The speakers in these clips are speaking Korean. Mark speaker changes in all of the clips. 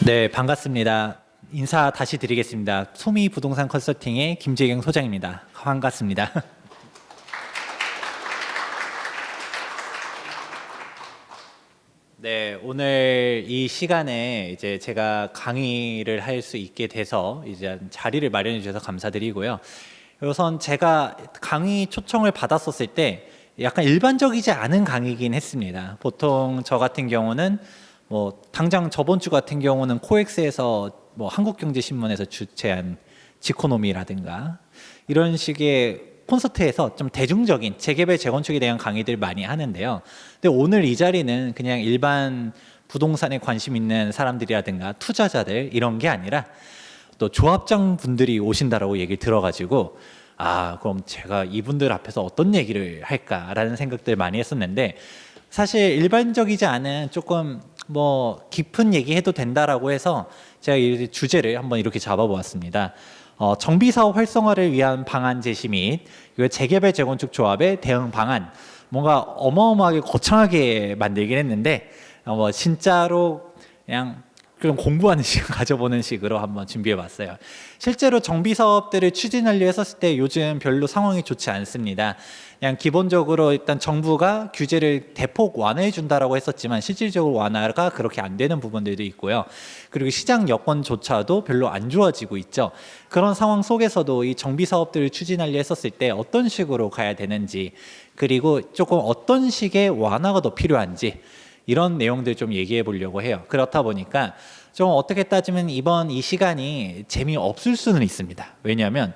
Speaker 1: 네, 반갑습니다. 인사 다시 드리겠습니다. 소미 부동산 컨설팅의 김재경 소장입니다. 반갑습니다. 네, 오늘 이 시간에 이제 제가 강의를 할 수 있게 돼서 이제 자리를 마련해 주셔서 감사드리고요. 우선 제가 강의 초청을 받았었을 때 약간 일반적이지 않은 강의이긴 했습니다. 보통 저 같은 경우는 당장 저번 주 같은 경우는 코엑스에서 한국경제신문에서 주최한 지코노미라든가 이런 식의 콘서트에서 좀 대중적인 재개발 재건축에 대한 강의들 많이 하는데요. 근데 오늘 이 자리는 그냥 일반 부동산에 관심 있는 사람들이라든가 투자자들 이런 게 아니라 또 조합장 분들이 오신다라고 얘기를 들어가지고 그럼 제가 이분들 앞에서 어떤 얘기를 할까라는 생각들 많이 했었는데, 사실 일반적이지 않은 조금 깊은 얘기해도 된다라고 해서 제가 이 주제를 한번 이렇게 잡아보았습니다. 정비사업 활성화를 위한 방안 제시 및 재개발 재건축 조합의 대응 방안. 뭔가 어마어마하게 거창하게 만들긴 했는데 진짜로 그냥 좀 공부하는 시간 가져보는 식으로 한번 준비해봤어요. 실제로 정비사업들을 추진하려 했었을 때 요즘 별로 상황이 좋지 않습니다. 그냥 기본적으로 일단 정부가 규제를 대폭 완화해 준다라고 했었지만 실질적으로 완화가 그렇게 안 되는 부분들도 있고요. 그리고 시장 여건조차도 별로 안 좋아지고 있죠. 그런 상황 속에서도 이 정비사업들을 추진하려 했었을 때 어떤 식으로 가야 되는지, 그리고 조금 어떤 식의 완화가 더 필요한지 이런 내용들 좀 얘기해 보려고 해요. 그렇다 보니까 좀 어떻게 따지면 이번 이 시간이 재미없을 수는 있습니다. 왜냐하면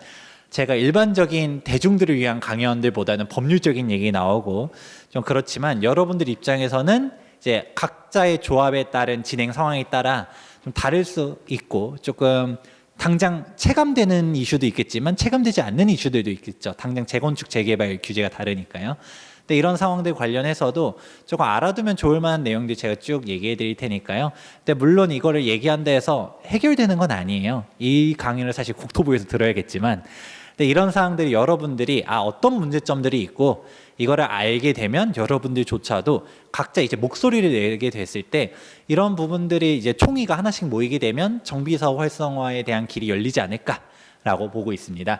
Speaker 1: 제가 일반적인 대중들을 위한 강연들보다는 법률적인 얘기 나오고 좀 그렇지만 여러분들 입장에서는 이제 각자의 조합에 따른 진행 상황에 따라 좀 다를 수 있고 조금 당장 체감되는 이슈도 있겠지만 체감되지 않는 이슈들도 있겠죠. 당장 재건축 재개발 규제가 다르니까요. 근데 이런 상황들 관련해서도 조금 알아두면 좋을 만한 내용들 제가 쭉 얘기해 드릴 테니까요. 근데 물론 이거를 얘기한다 해서 해결되는 건 아니에요. 이 강의를 사실 국토부에서 들어야겠지만, 근데 이런 사항들이 여러분들이 어떤 문제점들이 있고 이거를 알게 되면 여러분들조차도 각자 이제 목소리를 내게 됐을 때 이런 부분들이 이제 총의가 하나씩 모이게 되면 정비사업 활성화에 대한 길이 열리지 않을까라고 보고 있습니다.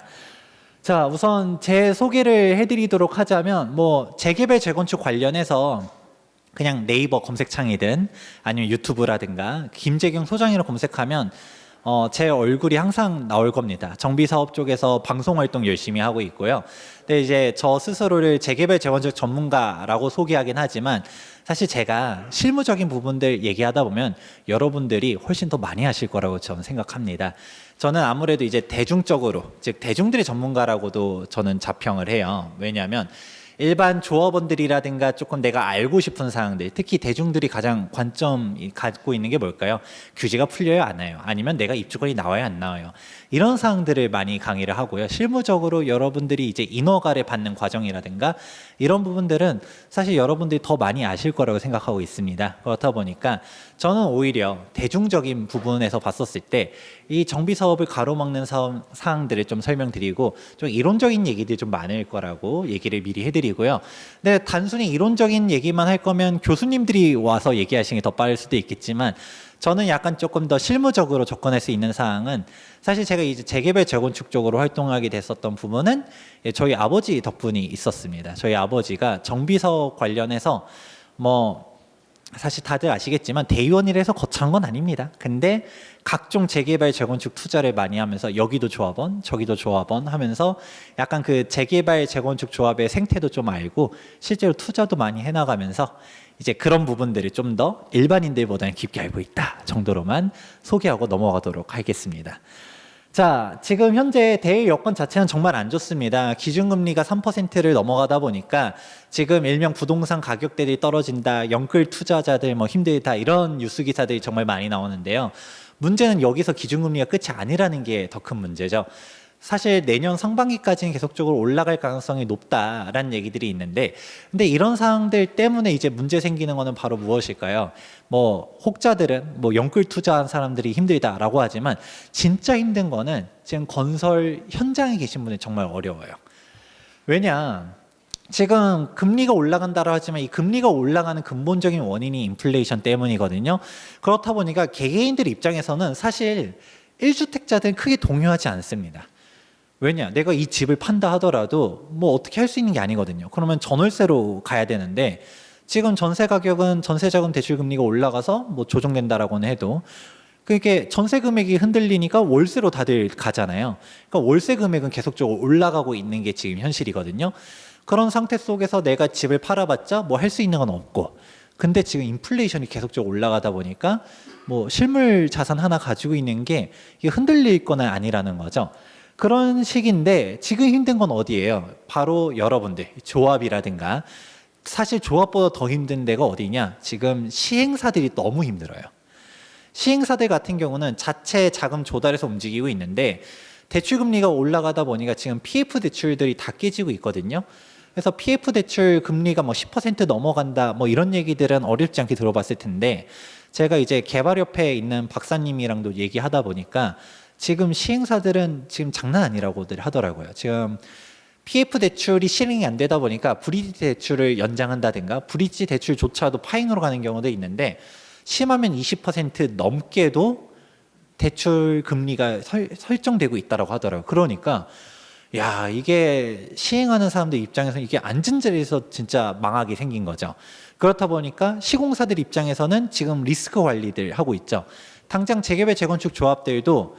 Speaker 1: 자, 우선 제 소개를 해드리도록 하자면 재개발 재건축 관련해서 그냥 네이버 검색창이든 아니면 유튜브라든가 김재경 소장이라고 검색하면 제 얼굴이 항상 나올 겁니다. 정비사업 쪽에서 방송활동 열심히 하고 있고요. 근데 이제 저 스스로를 재개발 재건축 전문가라고 소개하긴 하지만 사실 제가 실무적인 부분들 얘기하다 보면 여러분들이 훨씬 더 많이 하실 거라고 저는 생각합니다. 저는 아무래도 이제 대중적으로, 즉 대중들의 전문가라고도 저는 자평을 해요. 왜냐하면 일반 조합원들이라든가 조금 내가 알고 싶은 사항들, 특히 대중들이 가장 관점이 갖고 있는 게 뭘까요? 규제가 풀려야 안 와요? 아니면 내가 입주권이 나와야 안 나와요? 이런 사항들을 많이 강의를 하고요. 실무적으로 여러분들이 이제 인허가를 받는 과정이라든가 이런 부분들은 사실 여러분들이 더 많이 아실 거라고 생각하고 있습니다. 그렇다 보니까 저는 오히려 대중적인 부분에서 봤었을 때 이 정비 사업을 가로막는 사항들을 좀 설명드리고 좀 이론적인 얘기들이 좀 많을 거라고 얘기를 미리 해드리고요. 근데 단순히 이론적인 얘기만 할 거면 교수님들이 와서 얘기하시는 게 더 빠를 수도 있겠지만 저는 약간 조금 더 실무적으로 접근할 수 있는 사항은 사실 제가 이제 재개발 재건축 쪽으로 활동하게 됐었던 부분은 저희 아버지 덕분이 있었습니다. 저희 아버지가 정비사업 관련해서 사실 다들 아시겠지만 대의원이라서 거창한 건 아닙니다. 근데 각종 재개발 재건축 투자를 많이 하면서 여기도 조합원 저기도 조합원 하면서 약간 그 재개발 재건축 조합의 생태도 좀 알고 실제로 투자도 많이 해나가면서 이제 그런 부분들을 좀 더 일반인들보다는 깊게 알고 있다 정도로만 소개하고 넘어가도록 하겠습니다. 자, 지금 현재 대외 여건 자체는 정말 안 좋습니다. 기준금리가 3%를 넘어가다 보니까 지금 일명 부동산 가격들이 떨어진다, 영끌 투자자들 힘들다 이런 뉴스 기사들이 정말 많이 나오는데요. 문제는 여기서 기준금리가 끝이 아니라는 게 더 큰 문제죠. 사실 내년 상반기까지는 계속적으로 올라갈 가능성이 높다라는 얘기들이 있는데, 근데 이런 사항들 때문에 이제 문제 생기는 거는 바로 무엇일까요? 혹자들은 영끌 투자한 사람들이 힘들다라고 하지만 진짜 힘든 거는 지금 건설 현장에 계신 분이 정말 어려워요. 왜냐? 지금 금리가 올라간다고 하지만 이 금리가 올라가는 근본적인 원인이 인플레이션 때문이거든요. 그렇다 보니까 개개인들 입장에서는 사실 1주택자들은 크게 동요하지 않습니다. 왜냐? 내가 이 집을 판다 하더라도 뭐 어떻게 할 수 있는 게 아니거든요. 그러면 전월세로 가야 되는데 지금 전세 가격은 전세자금 대출 금리가 올라가서 뭐 조정된다라고는 해도 그게 전세 금액이 흔들리니까 월세로 다들 가잖아요. 그러니까 월세 금액은 계속적으로 올라가고 있는 게 지금 현실이거든요. 그런 상태 속에서 내가 집을 팔아봤자 뭐 할 수 있는 건 없고 근데 지금 인플레이션이 계속적으로 올라가다 보니까 뭐 실물 자산 하나 가지고 있는 게 이게 흔들릴 건 아니라는 거죠. 그런 시기인데 지금 힘든 건 어디예요? 바로 여러분들 조합이라든가 사실 조합보다 더 힘든 데가 어디냐? 지금 시행사들이 너무 힘들어요. 시행사들 같은 경우는 자체 자금 조달해서 움직이고 있는데 대출금리가 올라가다 보니까 지금 PF 대출들이 다 깨지고 있거든요. 그래서 PF 대출 금리가 뭐 10% 넘어간다 뭐 이런 얘기들은 어렵지 않게 들어봤을 텐데 제가 이제 개발협회에 있는 박사님이랑도 얘기하다 보니까 지금 시행사들은 지금 장난 아니라고들 하더라고요. 지금 PF 대출이 실행이 안 되다 보니까 브리지 대출을 연장한다든가 브리지 대출조차도 파행으로 가는 경우도 있는데 심하면 20% 넘게도 대출 금리가 설정되고 있다고 하더라고요. 그러니까 야 이게 시행하는 사람들 입장에서 이게 앉은 자리에서 진짜 망하게 생긴 거죠. 그렇다 보니까 시공사들 입장에서는 지금 리스크 관리들 하고 있죠. 당장 재개발 재건축 조합들도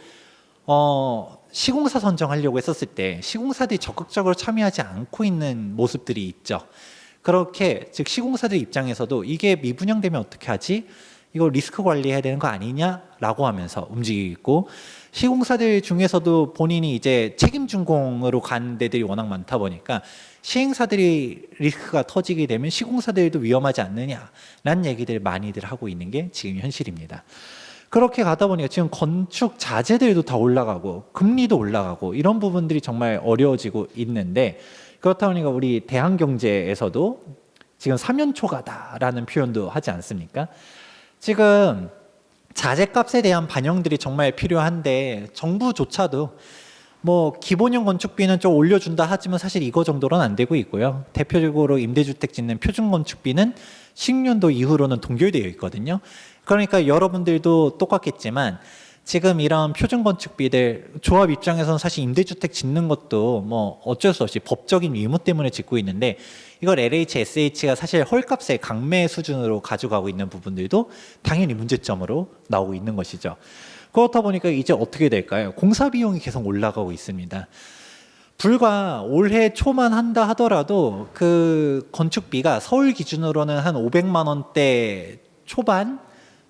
Speaker 1: 시공사 선정하려고 했었을 때 시공사들이 적극적으로 참여하지 않고 있는 모습들이 있죠. 그렇게 즉 시공사들 입장에서도 이게 미분양되면 어떻게 하지? 이거 리스크 관리해야 되는 거 아니냐라고 하면서 움직이고 있고 시공사들 중에서도 본인이 이제 책임 준공으로 간 데들이 워낙 많다 보니까 시행사들이 리스크가 터지게 되면 시공사들도 위험하지 않느냐라는 얘기들 많이들 하고 있는 게 지금 현실입니다. 그렇게 가다 보니까 지금 건축 자재들도 다 올라가고 금리도 올라가고 이런 부분들이 정말 어려워지고 있는데 그렇다 보니까 우리 대한경제에서도 지금 3연초가다라는 표현도 하지 않습니까? 지금 자재값에 대한 반영들이 정말 필요한데 정부조차도 뭐 기본형 건축비는 좀 올려준다 하지만 사실 이거 정도로는 안 되고 있고요. 대표적으로 임대주택 짓는 표준 건축비는 10년도 이후로는 동결되어 있거든요. 그러니까 여러분들도 똑같겠지만 지금 이런 표준 건축비들 조합 입장에서는 사실 임대주택 짓는 것도 뭐 어쩔 수 없이 법적인 의무 때문에 짓고 있는데 이걸 LH, SH가 사실 헐값의 강매 수준으로 가져가고 있는 부분들도 당연히 문제점으로 나오고 있는 것이죠. 그렇다 보니까 이제 어떻게 될까요? 공사 비용이 계속 올라가고 있습니다. 불과 올해 초만 한다 하더라도 그 건축비가 서울 기준으로는 한 500만 원대 초반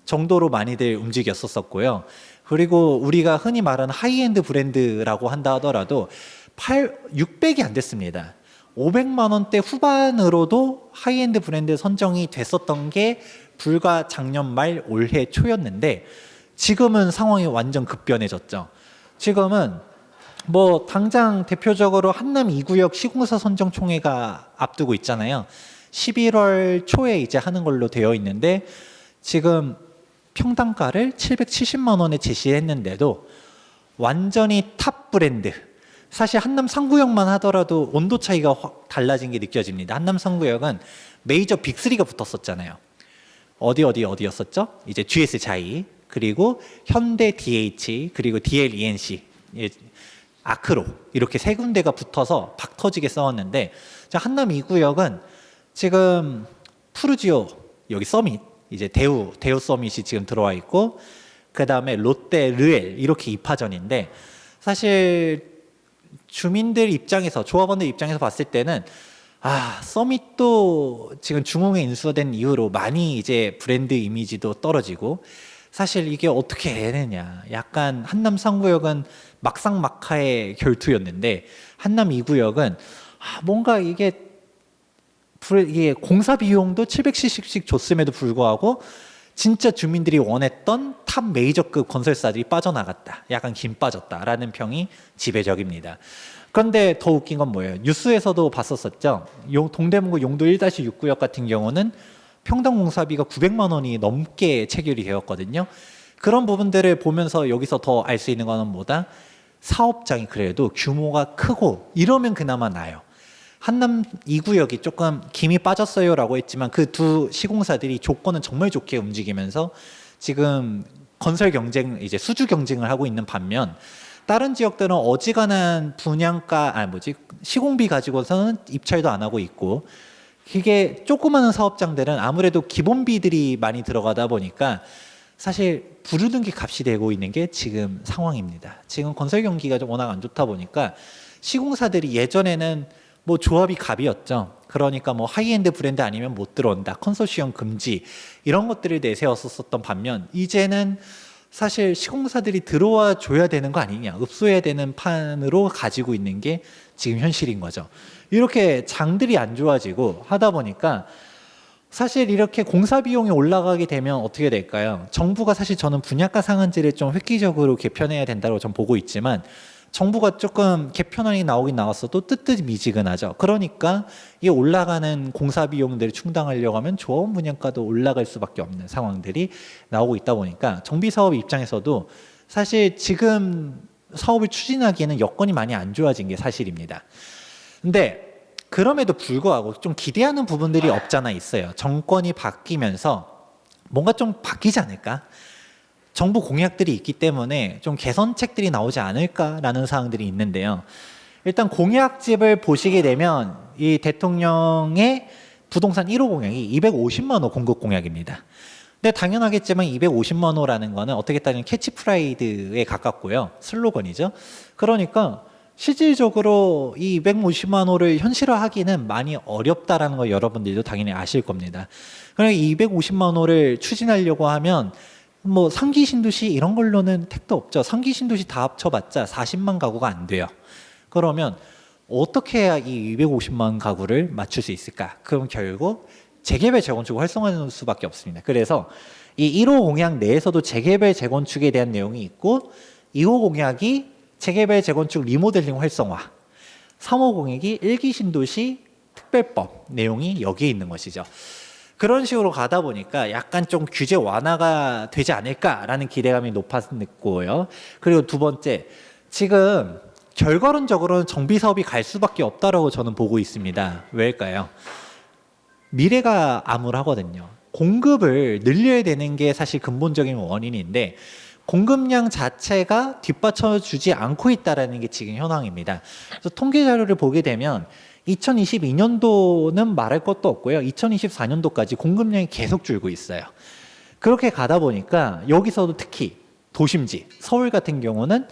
Speaker 1: 정도로 많이들 움직였었고요. 그리고 우리가 흔히 말하는 하이엔드 브랜드라고 한다 하더라도 600이 안 됐습니다. 500만 원대 후반으로도 하이엔드 브랜드 선정이 됐었던 게 불과 작년 말 올해 초였는데 지금은 상황이 완전 급변해졌죠. 지금은 뭐 당장 대표적으로 한남 2구역 시공사 선정 총회가 앞두고 있잖아요. 11월 초에 이제 하는 걸로 되어 있는데 지금 평당가를 770만 원에 제시했는데도 완전히 탑 브랜드. 사실 한남 3구역만 하더라도 온도 차이가 확 달라진 게 느껴집니다. 한남 3구역은 메이저 빅3가 붙었었잖아요. 어디였었죠? 이제 GS 자이, 그리고 현대 DH, 그리고 DL ENC, 아크로 이렇게 세 군데가 붙어서 박 터지게 싸웠는데 한남 2구역은 지금 푸르지오 여기 서밋 이제 대우 서밋이 지금 들어와 있고 그 다음에 롯데 르엘 이렇게 2파전인데 사실 주민들 입장에서 조합원들 입장에서 봤을 때는 서밋도 지금 중흥에 인수된 이후로 많이 이제 브랜드 이미지도 떨어지고 사실 이게 어떻게 되느냐 약간 한남 3구역은 막상막하의 결투였는데 한남 2구역은 뭔가 이게 공사 비용도 770씩 줬음에도 불구하고 진짜 주민들이 원했던 탑 메이저급 건설사들이 빠져나갔다. 약간 김 빠졌다라는 평이 지배적입니다. 그런데 더 웃긴 건 뭐예요? 뉴스에서도 봤었었죠. 동대문구 용도 1-6구역 같은 경우는 평당 공사비가 900만 원이 넘게 체결이 되었거든요. 그런 부분들을 보면서 여기서 더 알 수 있는 거는 뭐다? 사업장이 그래도 규모가 크고 이러면 그나마 나요. 한남 2구역이 조금 김이 빠졌어요라고 했지만 그 두 시공사들이 조건은 정말 좋게 움직이면서 지금 건설 경쟁, 이제 수주 경쟁을 하고 있는 반면 다른 지역들은 어지간한 분양가, 시공비 가지고서는 입찰도 안 하고 있고, 이게 조그마한 사업장들은 아무래도 기본비들이 많이 들어가다 보니까 사실 부르는 게 값이 되고 있는 게 지금 상황입니다. 지금 건설 경기가 좀 워낙 안 좋다 보니까 시공사들이 예전에는 뭐 조합이 갑이었죠. 그러니까 뭐 하이엔드 브랜드 아니면 못 들어온다, 컨소시엄 금지, 이런 것들을 내세웠었던 반면 이제는 사실 시공사들이 들어와 줘야 되는 거 아니냐, 읍소해야 되는 판으로 가지고 있는 게 지금 현실인 거죠. 이렇게 장들이 안 좋아지고 하다 보니까 사실 이렇게 공사 비용이 올라가게 되면 어떻게 될까요? 정부가, 사실 저는 분양가 상한제를 좀 획기적으로 개편해야 된다고 전 보고 있지만 정부가 조금 개편안이 나오긴 나왔어도 뜨뜻미지근하죠. 그러니까 이 올라가는 공사 비용들을 충당하려고 하면 조합원 분양가도 올라갈 수밖에 없는 상황들이 나오고 있다 보니까 정비사업 입장에서도 사실 지금 사업을 추진하기에는 여건이 많이 안 좋아진 게 사실입니다. 근데 그럼에도 불구하고 좀 기대하는 부분들이 없잖아 있어요. 정권이 바뀌면서 뭔가 좀 바뀌지 않을까? 정부 공약들이 있기 때문에 좀 개선책들이 나오지 않을까라는 사항들이 있는데요. 일단 공약집을 보시게 되면 이 대통령의 부동산 1호 공약이 250만 호 공급 공약입니다. 근데 당연하겠지만 250만 호라는 거는 어떻게 따지면 캐치프라이드에 가깝고요. 슬로건이죠. 그러니까 실질적으로 이 250만 호를 현실화하기는 많이 어렵다라는 거 여러분들도 당연히 아실 겁니다. 그러니까 250만 호를 추진하려고 하면 뭐 상기 신도시 이런 걸로는 택도 없죠. 상기 신도시 다 합쳐봤자 40만 가구가 안 돼요. 그러면 어떻게 해야 이 250만 가구를 맞출 수 있을까? 그럼 결국 재개발 재건축을 활성화하는 수밖에 없습니다. 그래서 이 1호 공약 내에서도 재개발 재건축에 대한 내용이 있고 2호 공약이 재개발 재건축 리모델링 활성화, 3호 공약이 1기 신도시 특별법 내용이 여기에 있는 것이죠. 그런 식으로 가다 보니까 약간 좀 규제 완화가 되지 않을까라는 기대감이 높았고요. 그리고 두 번째, 지금 결과론적으로는 정비 사업이 갈 수밖에 없다라고 저는 보고 있습니다. 왜일까요? 미래가 암울하거든요. 공급을 늘려야 되는 게 사실 근본적인 원인인데 공급량 자체가 뒷받쳐주지 않고 있다는 게 지금 현황입니다. 그래서 통계 자료를 보게 되면 2022년도는 말할 것도 없고요. 2024년도까지 공급량이 계속 줄고 있어요. 그렇게 가다 보니까 여기서도 특히 도심지, 서울 같은 경우는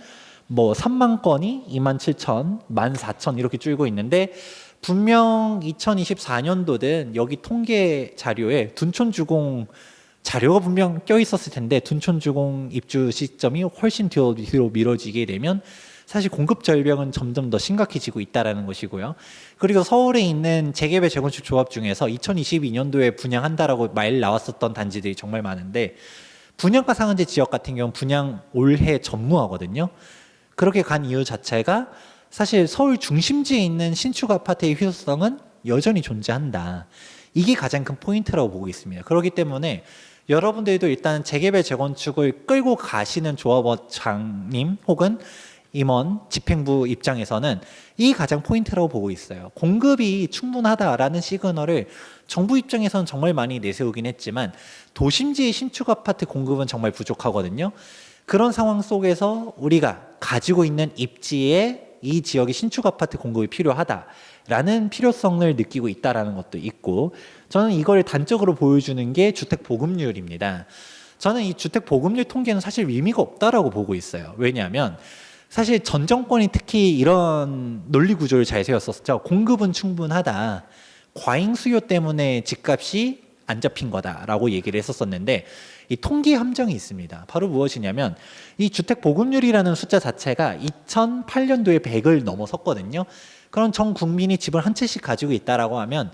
Speaker 1: 뭐 3만 건이 2만 7천, 1만 4천 이렇게 줄고 있는데 분명 2024년도든 여기 통계 자료에 둔촌주공 자료가 분명 껴 있었을 텐데 둔촌주공 입주 시점이 훨씬 뒤로 미뤄지게 되면 사실 공급 절벽은 점점 더 심각해지고 있다는 것이고요. 그리고 서울에 있는 재개발 재건축 조합 중에서 2022년도에 분양한다라고 말 나왔었던 단지들이 정말 많은데 분양가 상한제 지역 같은 경우는 분양 올해 전무하거든요. 그렇게 간 이유 자체가 사실 서울 중심지에 있는 신축 아파트의 희소성은 여전히 존재한다. 이게 가장 큰 포인트라고 보고 있습니다. 그렇기 때문에 여러분들도 일단 재개발 재건축을 끌고 가시는 조합원장님 혹은 임원, 집행부 입장에서는 이 가장 포인트라고 보고 있어요. 공급이 충분하다라는 시그널을 정부 입장에서는 정말 많이 내세우긴 했지만 도심지의 신축 아파트 공급은 정말 부족하거든요. 그런 상황 속에서 우리가 가지고 있는 입지에 이 지역의 신축 아파트 공급이 필요하다라는 필요성을 느끼고 있다라는 것도 있고, 저는 이걸 단적으로 보여주는 게 주택 보급률입니다. 저는 이 주택 보급률 통계는 사실 의미가 없다라고 보고 있어요. 왜냐하면 사실 전 정권이 특히 이런 논리 구조를 잘 세웠었죠. 공급은 충분하다. 과잉 수요 때문에 집값이 안 잡힌 거다라고 얘기를 했었었는데 이 통계 함정이 있습니다. 바로 무엇이냐면 이 주택 보급률이라는 숫자 자체가 2008년도에 100을 넘어섰거든요. 그럼 전 국민이 집을 한 채씩 가지고 있다라고 하면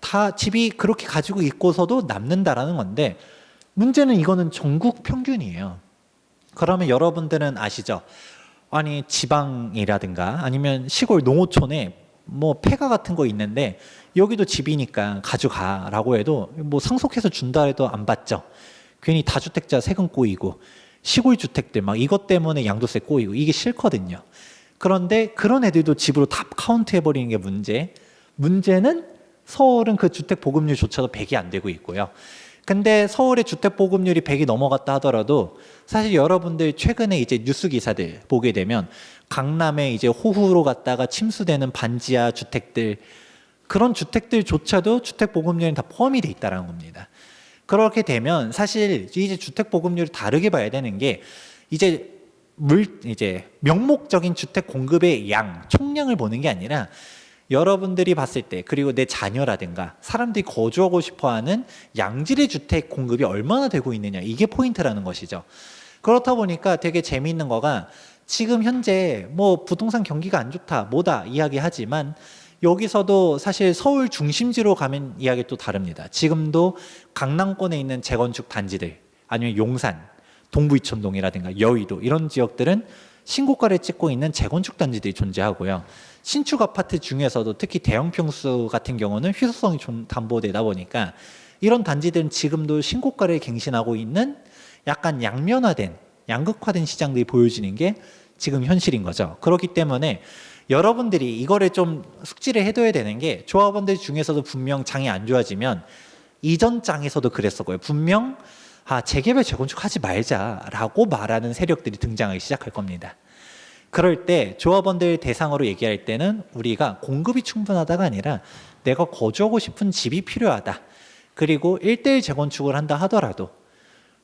Speaker 1: 다 집이 그렇게 가지고 있고서도 남는다라는 건데 문제는 이거는 전국 평균이에요. 그러면 여러분들은 아시죠? 아니 지방이라든가 아니면 시골 농어촌에 뭐 폐가 같은 거 있는데 여기도 집이니까 가져가라고 해도 뭐 상속해서 준다 해도 안 받죠. 괜히 다주택자 세금 꼬이고 시골 주택들 막 이것 때문에 양도세 꼬이고 이게 싫거든요. 그런데 그런 애들도 집으로 다 카운트 해버리는 게 문제는 서울은 그 주택 보급률조차도 100이 안 되고 있고요. 근데 서울의 주택 보급률이 100이 넘어갔다 하더라도 사실 여러분들 최근에 이제 뉴스 기사들 보게 되면 강남에 이제 호후로 갔다가 침수되는 반지하 주택들, 그런 주택들조차도 주택 보급률이 다 포함이 돼 있다는 겁니다. 그렇게 되면 사실 이제 주택 보급률을 다르게 봐야 되는 게 이제 명목적인 주택 공급의 총량을 보는 게 아니라 여러분들이 봤을 때, 그리고 내 자녀라든가 사람들이 거주하고 싶어하는 양질의 주택 공급이 얼마나 되고 있느냐, 이게 포인트라는 것이죠. 그렇다 보니까 되게 재미있는 거가 지금 현재 뭐 부동산 경기가 안 좋다 뭐다 이야기하지만 여기서도 사실 서울 중심지로 가면 이야기 또 다릅니다. 지금도 강남권에 있는 재건축 단지들, 아니면 용산, 동부 이촌동이라든가 여의도, 이런 지역들은 신고가를 찍고 있는 재건축 단지들이 존재하고요. 신축 아파트 중에서도 특히 대형 평수 같은 경우는 희소성이 좀 담보되다 보니까 이런 단지들은 지금도 신고가를 갱신하고 있는 약간 양면화된, 양극화된 시장들이 보여지는 게 지금 현실인 거죠. 그렇기 때문에 여러분들이 이거를 좀 숙지를 해둬야 되는 게, 조합원들 중에서도 분명 장이 안 좋아지면 이전 장에서도 그랬었고요. 분명 재개발 재건축 하지 말자라고 말하는 세력들이 등장하기 시작할 겁니다. 그럴 때 조합원들 대상으로 얘기할 때는 우리가 공급이 충분하다가 아니라 내가 거주하고 싶은 집이 필요하다. 그리고 1:1 재건축을 한다 하더라도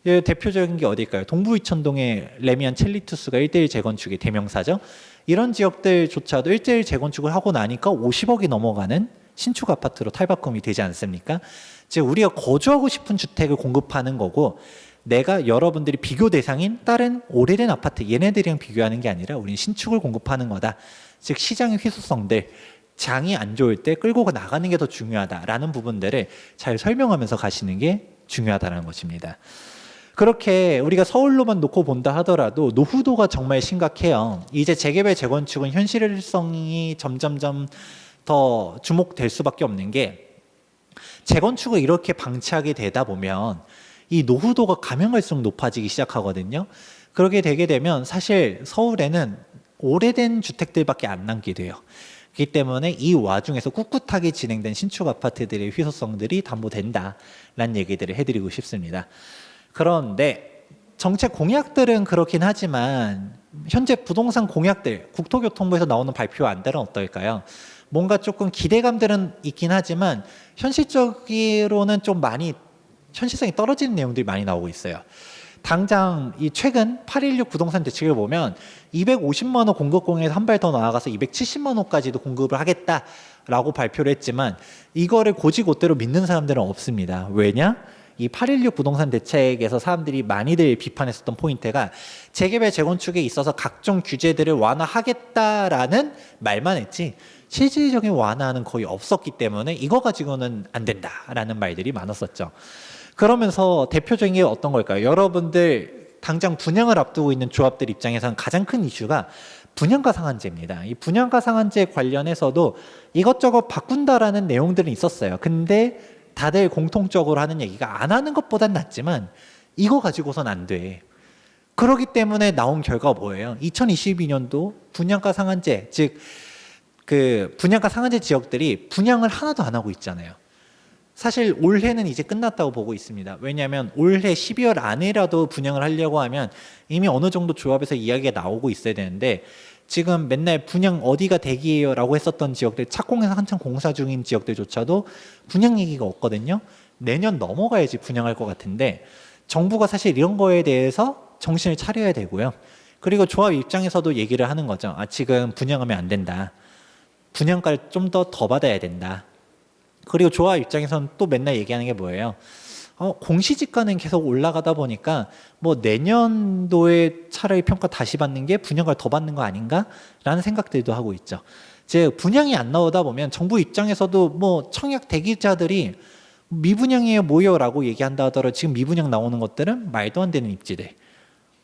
Speaker 1: 대표적인 게 어딜까요? 동부 이촌동의 레미안 첼리투스가 1:1 재건축의 대명사죠. 이런 지역들조차도 1:1 재건축을 하고 나니까 50억이 넘어가는 신축 아파트로 탈바꿈이 되지 않습니까? 즉 우리가 거주하고 싶은 주택을 공급하는 거고, 내가 여러분들이 비교 대상인 다른 오래된 아파트 얘네들이랑 비교하는 게 아니라 우리는 신축을 공급하는 거다. 즉 시장의 희소성들, 장이 안 좋을 때 끌고 나가는 게 더 중요하다라는 부분들을 잘 설명하면서 가시는 게 중요하다는 것입니다. 그렇게 우리가 서울로만 놓고 본다 하더라도 노후도가 정말 심각해요. 이제 재개발 재건축은 현실성이 점점점 더 주목될 수밖에 없는 게, 재건축을 이렇게 방치하게 되다 보면 이 노후도가 가면 갈수록 높아지기 시작하거든요. 그렇게 되게 되면 사실 서울에는 오래된 주택들밖에 안 남게 돼요. 그렇기 때문에 이 와중에서 꿋꿋하게 진행된 신축 아파트들의 희소성들이 담보된다라는 얘기들을 해드리고 싶습니다. 그런데 정책 공약들은 그렇긴 하지만 현재 부동산 공약들, 국토교통부에서 나오는 발표 안들은 어떨까요? 뭔가 조금 기대감들은 있긴 하지만 현실적으로는 좀 많이 현실성이 떨어지는 내용들이 많이 나오고 있어요. 당장 이 최근 8.16 부동산 대책을 보면 250만 호 공급공약에서 한 발 더 나아가서 270만 호까지도 공급을 하겠다라고 발표를 했지만 이거를 곧이곧대로 믿는 사람들은 없습니다. 왜냐? 이 8.16 부동산 대책에서 사람들이 많이들 비판했었던 포인트가 재개발 재건축에 있어서 각종 규제들을 완화하겠다라는 말만 했지 실질적인 완화는 거의 없었기 때문에 이거 가지고는 안 된다라는 말들이 많았었죠. 그러면서 대표적인 게 어떤 걸까요? 여러분들 당장 분양을 앞두고 있는 조합들 입장에서는 가장 큰 이슈가 분양가 상한제입니다. 이 분양가 상한제 관련해서도 이것저것 바꾼다라는 내용들은 있었어요. 근데 다들 공통적으로 하는 얘기가 안 하는 것보단 낫지만 이거 가지고선 안 돼. 그렇기 때문에 나온 결과가 뭐예요? 2022년도 분양가 상한제, 즉 그 분양가 상한제 지역들이 분양을 하나도 안 하고 있잖아요. 사실 올해는 이제 끝났다고 보고 있습니다. 왜냐하면 올해 12월 안에라도 분양을 하려고 하면 이미 어느 정도 조합에서 이야기가 나오고 있어야 되는데 지금 맨날 분양 어디가 대기예요 라고 했었던 지역들, 착공해서 한참 공사 중인 지역들조차도 분양 얘기가 없거든요. 내년 넘어가야지 분양할 것 같은데 정부가 사실 이런 거에 대해서 정신을 차려야 되고요. 그리고 조합 입장에서도 얘기를 하는 거죠. 지금 분양하면 안 된다. 분양가를 좀 더 받아야 된다. 그리고 조합 입장에서는 또 맨날 얘기하는 게 뭐예요? 공시지가는 계속 올라가다 보니까 뭐 내년도에 차라리 평가 다시 받는 게 분양가를 더 받는 거 아닌가? 라는 생각들도 하고 있죠. 즉 분양이 안 나오다 보면 정부 입장에서도 뭐 청약 대기자들이 미분양이에요 뭐요 라고 얘기한다 하더라도 지금 미분양 나오는 것들은 말도 안 되는 입지들,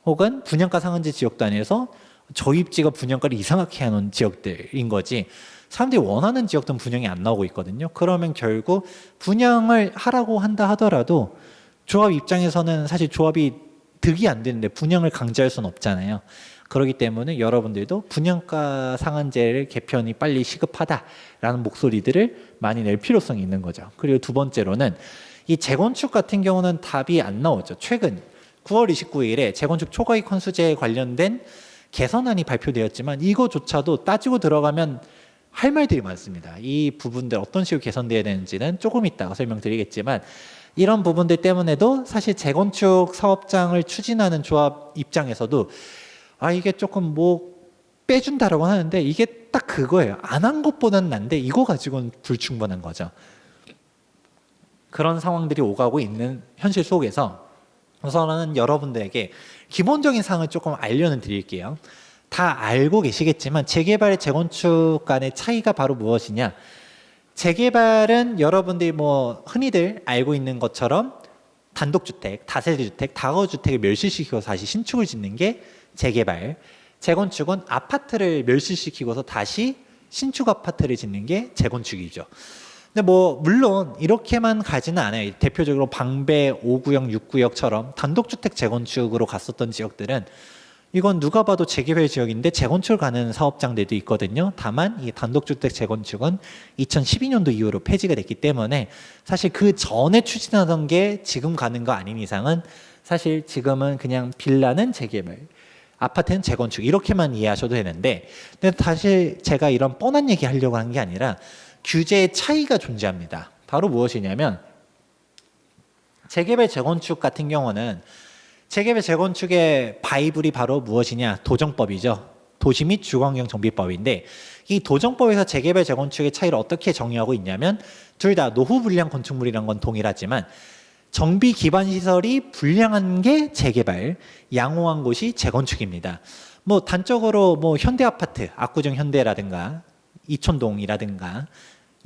Speaker 1: 혹은 분양가 상한제 지역도 아니어서 저희 입지가 분양가를 이상하게 해놓은 지역들인 거지, 사람들이 원하는 지역들은 분양이 안 나오고 있거든요. 그러면 결국 분양을 하라고 한다 하더라도 조합 입장에서는 사실 조합이 득이 안 되는데 분양을 강제할 수는 없잖아요. 그렇기 때문에 여러분들도 분양가 상한제를 개편이 빨리 시급하다라는 목소리들을 많이 낼 필요성이 있는 거죠. 그리고 두 번째로는 이 재건축 같은 경우는 답이 안 나오죠. 최근 9월 29일에 재건축 초과이익 환수제에 관련된 개선안이 발표되었지만 이거조차도 따지고 들어가면 할 말들이 많습니다. 이 부분들 어떤 식으로 개선돼야 되는지는 조금 이따가 설명드리겠지만 이런 부분들 때문에도 사실 재건축 사업장을 추진하는 조합 입장에서도 이게 조금 뭐 빼준다라고 하는데 이게 딱 그거예요. 안 한 것보다는 난데 이거 가지고는 불충분한 거죠. 그런 상황들이 오가고 있는 현실 속에서 우선은 여러분들에게 기본적인 사항을 조금 알려는 드릴게요. 다 알고 계시겠지만 재개발, 재건축 간의 차이가 바로 무엇이냐? 재개발은 여러분들이 뭐 흔히들 알고 있는 것처럼 단독주택, 다세대주택, 다가구주택을 멸실시키고 다시 신축을 짓는 게 재개발. 재건축은 아파트를 멸실시키고서 다시 신축 아파트를 짓는 게 재건축이죠. 근데 뭐 물론 이렇게만 가지는 않아요. 대표적으로 방배 5구역, 6구역처럼 단독주택 재건축으로 갔었던 지역들은 이건 누가 봐도 재개발 지역인데 재건축을 가는 사업장들도 있거든요. 다만 이 단독주택 재건축은 2012년도 이후로 폐지가 됐기 때문에 사실 그 전에 추진하던 게 지금 가는 거 아닌 이상은 사실 지금은 그냥 빌라는 재개발, 아파트는 재건축 이렇게만 이해하셔도 되는데 근데 사실 제가 이런 뻔한 얘기 하려고 한 게 아니라 규제의 차이가 존재합니다. 바로 무엇이냐면 재개발 재건축 같은 경우는 재개발 재건축의 바이블이 바로 무엇이냐? 도정법이죠. 도시 및 주거환경 정비법인데 이 도정법에서 재개발 재건축의 차이를 어떻게 정의하고 있냐면 둘 다 노후 불량 건축물이란 건 동일하지만 정비 기반 시설이 불량한 게 재개발, 양호한 곳이 재건축입니다. 뭐 단적으로 뭐 현대 아파트, 압구정 현대라든가 이촌동이라든가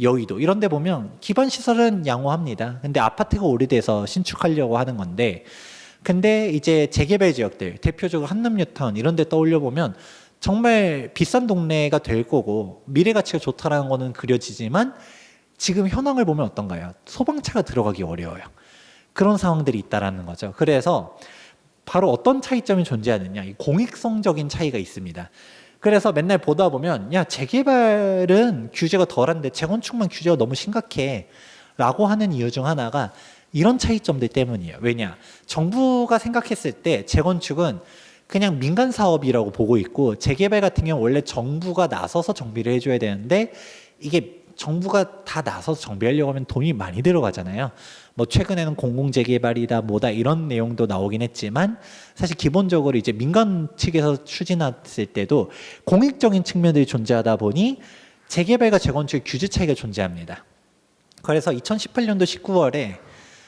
Speaker 1: 여의도 이런 데 보면 기반 시설은 양호합니다. 근데 아파트가 오래돼서 신축하려고 하는 건데 근데 이제 재개발 지역들 대표적으로 한남뉴타운 이런 데 떠올려 보면 정말 비싼 동네가 될 거고 미래 가치가 좋다라는 거는 그려지지만 지금 현황을 보면 어떤가요? 소방차가 들어가기 어려워요. 그런 상황들이 있다라는 거죠. 그래서 바로 어떤 차이점이 존재하느냐? 이 공익성적인 차이가 있습니다. 그래서 맨날 보다 보면 야 재개발은 규제가 덜한데 재건축만 규제가 너무 심각해 라고 하는 이유 중 하나가 이런 차이점들 때문이에요. 왜냐? 정부가 생각했을 때 재건축은 그냥 민간 사업이라고 보고 있고 재개발 같은 경우는 원래 정부가 나서서 정비를 해줘야 되는데 이게 정부가 다 나서서 정비하려고 하면 돈이 많이 들어가잖아요. 뭐 최근에는 공공재개발이다 뭐다 이런 내용도 나오긴 했지만 사실 기본적으로 이제 민간 측에서 추진했을 때도 공익적인 측면들이 존재하다 보니 재개발과 재건축의 규제 차이가 존재합니다. 그래서 2018년도 19월에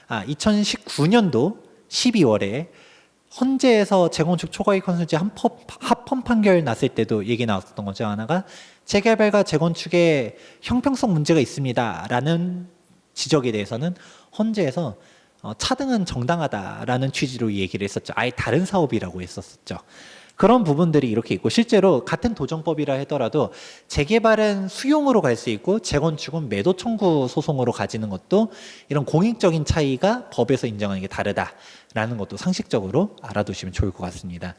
Speaker 1: 2019년도 12월에 헌재에서 재건축 초과이익 환수제 합헌 판결 났을 때도 얘기 나왔었던 거죠. 하나가 재개발과 재건축에 형평성 문제가 있습니다라는 지적에 대해서는 헌재에서 차등은 정당하다라는 취지로 얘기를 했었죠. 아예 다른 사업이라고 했었죠. 그런 부분들이 이렇게 있고 실제로 같은 도정법이라 하더라도 재개발은 수용으로 갈 수 있고 재건축은 매도 청구 소송으로 가지는 것도 이런 공익적인 차이가 법에서 인정하는 게 다르다라는 것도 상식적으로 알아두시면 좋을 것 같습니다.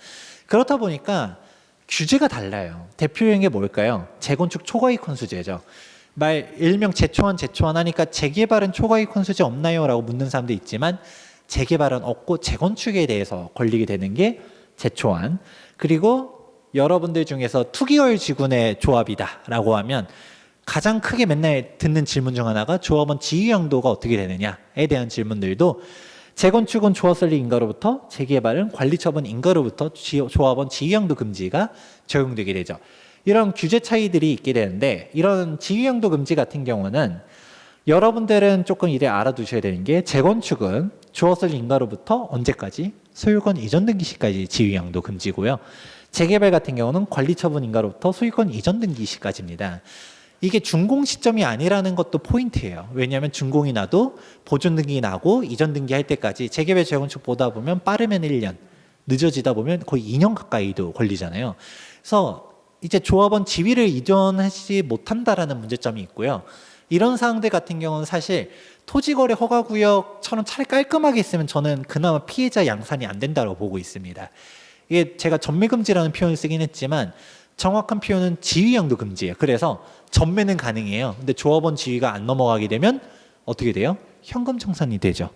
Speaker 1: 그렇다 보니까 규제가 달라요. 대표적인 게 뭘까요? 재건축 초과이익 환수제죠. 일명 재초안 하니까 재개발은 초과이익 환수제 없나요? 라고 묻는 사람도 있지만 재개발은 없고 재건축에 대해서 걸리게 되는 게 재초안. 그리고 여러분들 중에서 투기월 지분의 조합이다 라고 하면 가장 크게 맨날 듣는 질문 중 하나가 조합원 지위양도가 어떻게 되느냐에 대한 질문들도 재건축은 조합설립 인가로부터 재개발은 관리처분 인가로부터 조합원 지위양도 금지가 적용되게 되죠. 이런 규제 차이들이 있게 되는데 이런 지위양도 금지 같은 경우는 여러분들은 조금 이래 알아두셔야 되는 게 재건축은 조합설립 인가로부터 언제까지? 소유권 이전 등기 시까지 지위양도 금지고요. 재개발 같은 경우는 관리처분 인가로부터 소유권 이전 등기 시까지입니다. 이게 준공 시점이 아니라는 것도 포인트예요. 왜냐하면 준공이 나도 보존 등기 나고 이전 등기 할 때까지 재개발 재건축 보다 보면 빠르면 1년, 늦어지다 보면 거의 2년 가까이도 걸리잖아요. 그래서 이제 조합원 지위를 이전하지 못한다라는 문제점이 있고요. 이런 사항들 같은 경우는 사실 토지거래 허가구역처럼 차라리 깔끔하게 있으면 저는 그나마 피해자 양산이 안 된다고 보고 있습니다. 이게 제가 전매금지라는 표현을 쓰긴 했지만 정확한 표현은 지위양도 금지예요. 그래서 전매는 가능해요. 근데 조합원 지위가 안 넘어가게 되면 어떻게 돼요? 현금 청산이 되죠.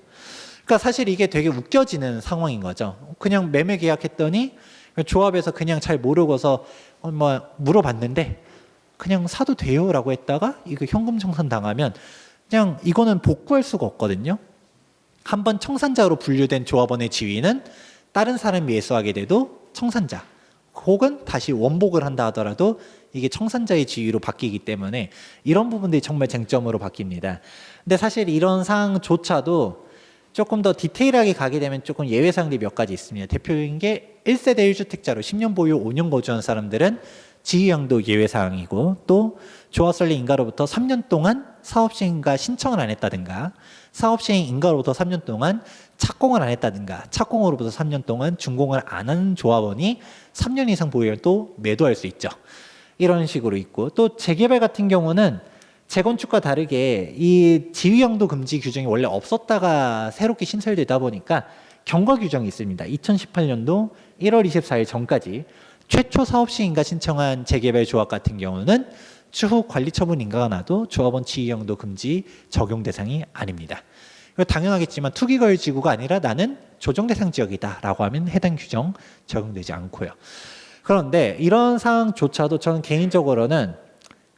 Speaker 1: 그러니까 사실 이게 되게 웃겨지는 상황인 거죠. 그냥 매매 계약했더니 조합에서 그냥 잘 모르고서 뭐 물어봤는데 그냥 사도 돼요라고 했다가 이거 현금 청산 당하면 그냥 이거는 복구할 수가 없거든요. 한번 청산자로 분류된 조합원의 지위는 다른 사람이 매수하게 돼도 청산자 혹은 다시 원복을 한다 하더라도 이게 청산자의 지위로 바뀌기 때문에 이런 부분들이 정말 쟁점으로 바뀝니다. 근데 사실 이런 사항조차도 조금 더 디테일하게 가게 되면 조금 예외 사항들이 몇 가지 있습니다. 대표적인 게 1세대 1주택자로 10년 보유 5년 거주한 사람들은 지위양도 예외 사항이고 또 조합설립 인가로부터 3년 동안 사업시행인가 신청을 안 했다든가 사업시행 인가로부터 3년 동안 착공을 안 했다든가 착공으로부터 3년 동안 준공을 안 하는 조합원이 3년 이상 보유를 또 매도할 수 있죠. 이런 식으로 있고 또 재개발 같은 경우는 재건축과 다르게 이 지위양도 금지 규정이 원래 없었다가 새롭게 신설되다 보니까 경과 규정이 있습니다. 2018년도 1월 24일 전까지 최초 사업시행인가 신청한 재개발 조합 같은 경우는 추후 관리처분 인가가 나도 조합원 지위양도 금지 적용 대상이 아닙니다. 당연하겠지만 투기거래지구가 아니라 나는 조정 대상 지역이다라고 하면 해당 규정 적용되지 않고요. 그런데 이런 상황조차도 저는 개인적으로는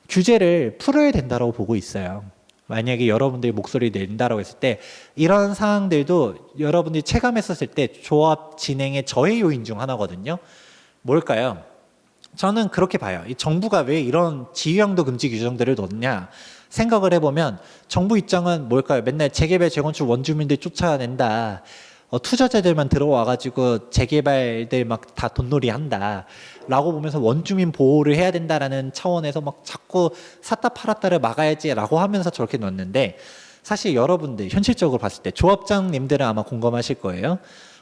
Speaker 1: 규제를 풀어야 된다고 보고 있어요. 만약에 여러분들이 목소리를 낸다고 했을 때 이런 상황들도 여러분들이 체감했었을 때 조합 진행의 저해 요인 중 하나거든요. 뭘까요? 저는 그렇게 봐요. 이 정부가 왜 이런 지위양도 금지 규정들을 넣느냐 생각을 해보면 정부 입장은 뭘까요? 맨날 재개발 재건축 원주민들 쫓아낸다. 투자자들만 들어와가지고 재개발들 막 다 돈놀이 한다 라고 보면서 원주민 보호를 해야 된다라는 차원에서 막 자꾸 샀다 팔았다를 막아야지 라고 하면서 저렇게 넣었는데 사실 여러분들 현실적으로 봤을 때 조합장님들은 아마 공감하실 거예요.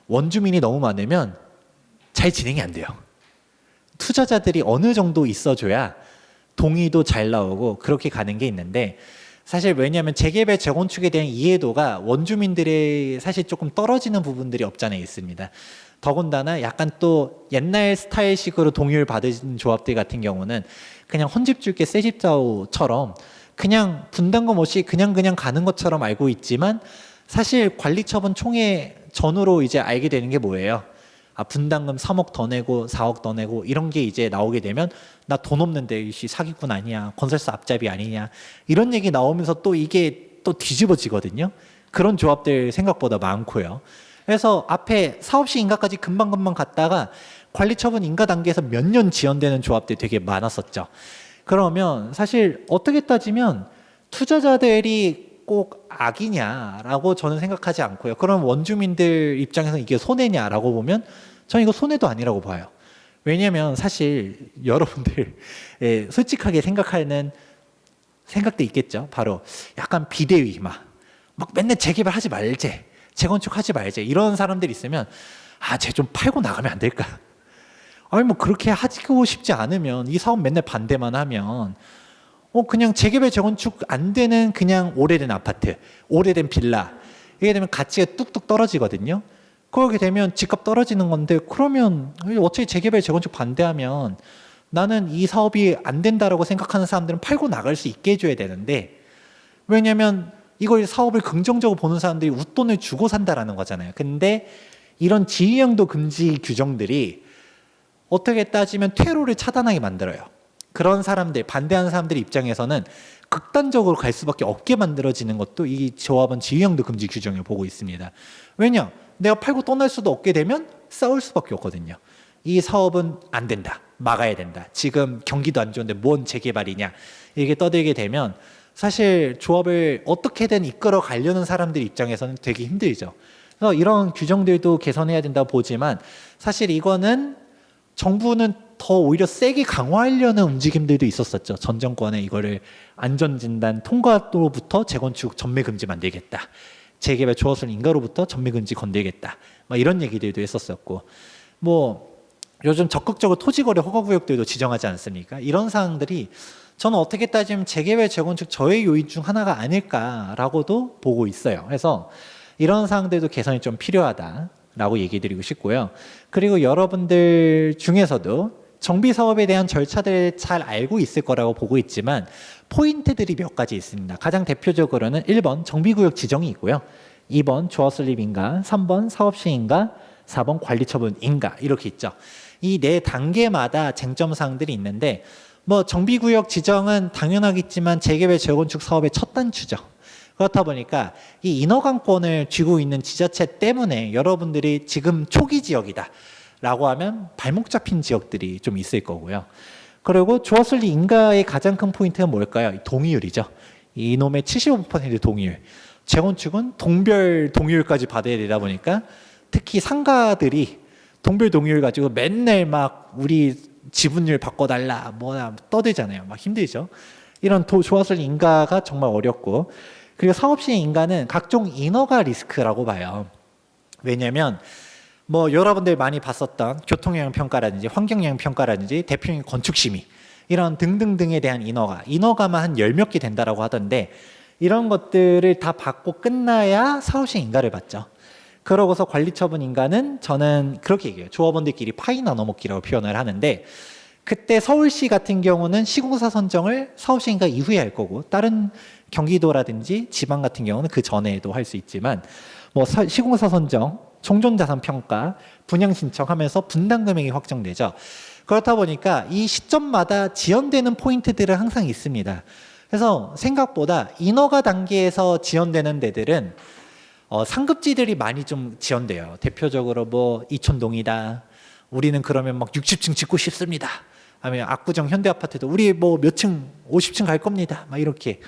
Speaker 1: 원주민이 너무 많으면 잘 진행이 안 돼요. 투자자들이 어느 정도 있어줘야 동의도 잘 나오고 그렇게 가는 게 있는데 사실 왜냐하면 재개발 재건축에 대한 이해도가 원주민들의 사실 조금 떨어지는 부분들이 없잖아요 있습니다. 더군다나 약간 또 옛날 스타일식으로 동의를 받은 조합들 같은 경우는 그냥 헌집 줄게 새집 좌우처럼 그냥 분담금 없이 그냥 가는 것처럼 알고 있지만 사실 관리처분 총회 전후로 이제 알게 되는 게 뭐예요? 아, 분담금 3억 더 내고 4억 더 내고 이런 게 이제 나오게 되면 나 돈 없는데 이 사기꾼 아니야 건설사 앞잡이 아니냐 이런 얘기 나오면서 또 이게 또 뒤집어지거든요. 그런 조합들 생각보다 많고요. 그래서 앞에 사업시 인가까지 금방금방 갔다가 관리처분 인가 단계에서 몇 년 지연되는 조합들이 되게 많았었죠. 그러면 사실 어떻게 따지면 투자자들이 꼭 악이냐라고 저는 생각하지 않고요. 그럼 원주민들 입장에서 이게 손해냐라고 보면 저는 이거 손해도 아니라고 봐요. 왜냐하면 사실 여러분들 솔직하게 생각하는 생각도 있겠죠. 바로 약간 비대위 막 맨날 재개발 하지 말제, 재건축 하지 말제 이런 사람들이 있으면 아, 쟤 좀 팔고 나가면 안 될까? 아니 뭐 그렇게 하고 싶지 않으면 이 사업 맨날 반대만 하면 그냥 재개발 재건축 안 되는 그냥 오래된 아파트, 오래된 빌라 이게 되면 가치가 뚝뚝 떨어지거든요. 그렇게 되면 집값 떨어지는 건데 그러면 어차피 재개발 재건축 반대하면 나는 이 사업이 안 된다라고 생각하는 사람들은 팔고 나갈 수 있게 해줘야 되는데 왜냐하면 이걸 사업을 긍정적으로 보는 사람들이 웃돈을 주고 산다라는 거잖아요. 근데 이런 지위양도 금지 규정들이 어떻게 따지면 퇴로를 차단하게 만들어요. 그런 사람들, 반대하는 사람들 입장에서는 극단적으로 갈 수밖에 없게 만들어지는 것도 이 조합원 지위양도 금지 규정을 보고 있습니다. 왜냐? 내가 팔고 떠날 수도 없게 되면 싸울 수밖에 없거든요. 이 사업은 안 된다. 막아야 된다. 지금 경기도 안 좋은데 뭔 재개발이냐. 이게 떠들게 되면 사실 조합을 어떻게든 이끌어 가려는 사람들 입장에서는 되게 힘들죠. 그래서 이런 규정들도 개선해야 된다고 보지만 사실 이거는 정부는 더 오히려 세게 강화하려는 움직임들도 있었었죠. 전 정권에 이거를 안전진단 통과로부터 재건축 전매금지 만들겠다. 재개발 조합설 인가로부터 전매금지 건들겠다. 막 이런 얘기들도 했었었고 뭐 요즘 적극적으로 토지거래 허가구역들도 지정하지 않습니까? 이런 사항들이 저는 어떻게 따지면 재개발 재건축 저해 요인 중 하나가 아닐까라고도 보고 있어요. 그래서 이런 사항들도 개선이 좀 필요하다. 라고 얘기 드리고 싶고요. 그리고 여러분들 중에서도 정비 사업에 대한 절차들을 잘 알고 있을 거라고 보고 있지만 포인트들이 몇 가지 있습니다. 가장 대표적으로는 1번 정비구역 지정이 있고요. 2번 조합설립 인가, 3번 사업시 인가, 4번 관리처분 인가 이렇게 있죠. 이 네 단계마다 쟁점 사항들이 있는데 뭐 정비구역 지정은 당연하겠지만 재개발 재건축 사업의 첫 단추죠. 그렇다 보니까 이 인허가권을 쥐고 있는 지자체 때문에 여러분들이 지금 초기 지역이다 라고 하면 발목 잡힌 지역들이 좀 있을 거고요. 그리고 조합설립 인가의 가장 큰 포인트는 뭘까요? 동의율이죠. 이놈의 75% 동의율. 재건축은 동별 동의율까지 받아야 되다 보니까 특히 상가들이 동별 동의율 가지고 맨날 막 우리 지분율 바꿔달라 뭐야 떠들잖아요. 막 힘들죠. 이런 조합설립 인가가 정말 어렵고 그리고 사업시행 인가는 각종 인허가 리스크라고 봐요. 왜냐하면 뭐 여러분들 많이 봤었던 교통영향 평가라든지 환경영향 평가라든지 대표적인 건축심의 이런 등등등에 대한 인허가만 한 10몇 개 된다라고 하던데 이런 것들을 다 받고 끝나야 사업시행 인가를 받죠. 그러고서 관리처분 인가는 저는 그렇게 얘기해요. 조합원들끼리 파이 나눠먹기라고 표현을 하는데 그때 서울시 같은 경우는 시공사 선정을 사업시행 인가 이후에 할 거고 다른 경기도라든지 지방 같은 경우는 그 전에도 할 수 있지만 뭐 시공사 선정, 총존자산 평가, 분양 신청하면서 분담 금액이 확정되죠. 그렇다 보니까 이 시점마다 지연되는 포인트들은 항상 있습니다. 그래서 생각보다 인허가 단계에서 지연되는 데들은 상급지들이 많이 좀 지연돼요. 대표적으로 뭐 이촌동이다. 우리는 그러면 막 60층 짓고 싶습니다. 아니면 압구정 현대아파트도 우리 뭐 몇 층, 50층 갈 겁니다. 막 이렇게.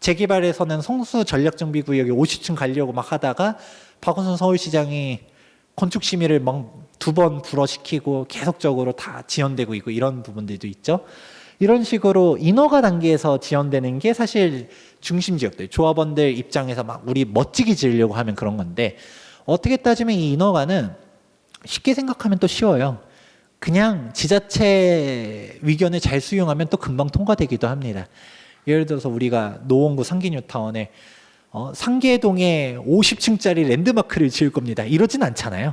Speaker 1: 재개발에서는 성수 전략정비구역에 50층 가려고 막 하다가 박원순 서울시장이 건축심의를 막 2번 불허시키고 계속적으로 다 지연되고 있고 이런 부분들도 있죠. 이런 식으로 인허가 단계에서 지연되는 게 사실 중심 지역들, 조합원들 입장에서 막 우리 멋지게 지으려고 하면 그런 건데 어떻게 따지면 이 인허가는 쉽게 생각하면 또 쉬워요. 그냥 지자체 의견을 잘 수용하면 또 금방 통과되기도 합니다. 예를 들어서 우리가 노원구 상기뉴타운에 상계동에 50층짜리 랜드마크를 지을 겁니다. 이러진 않잖아요.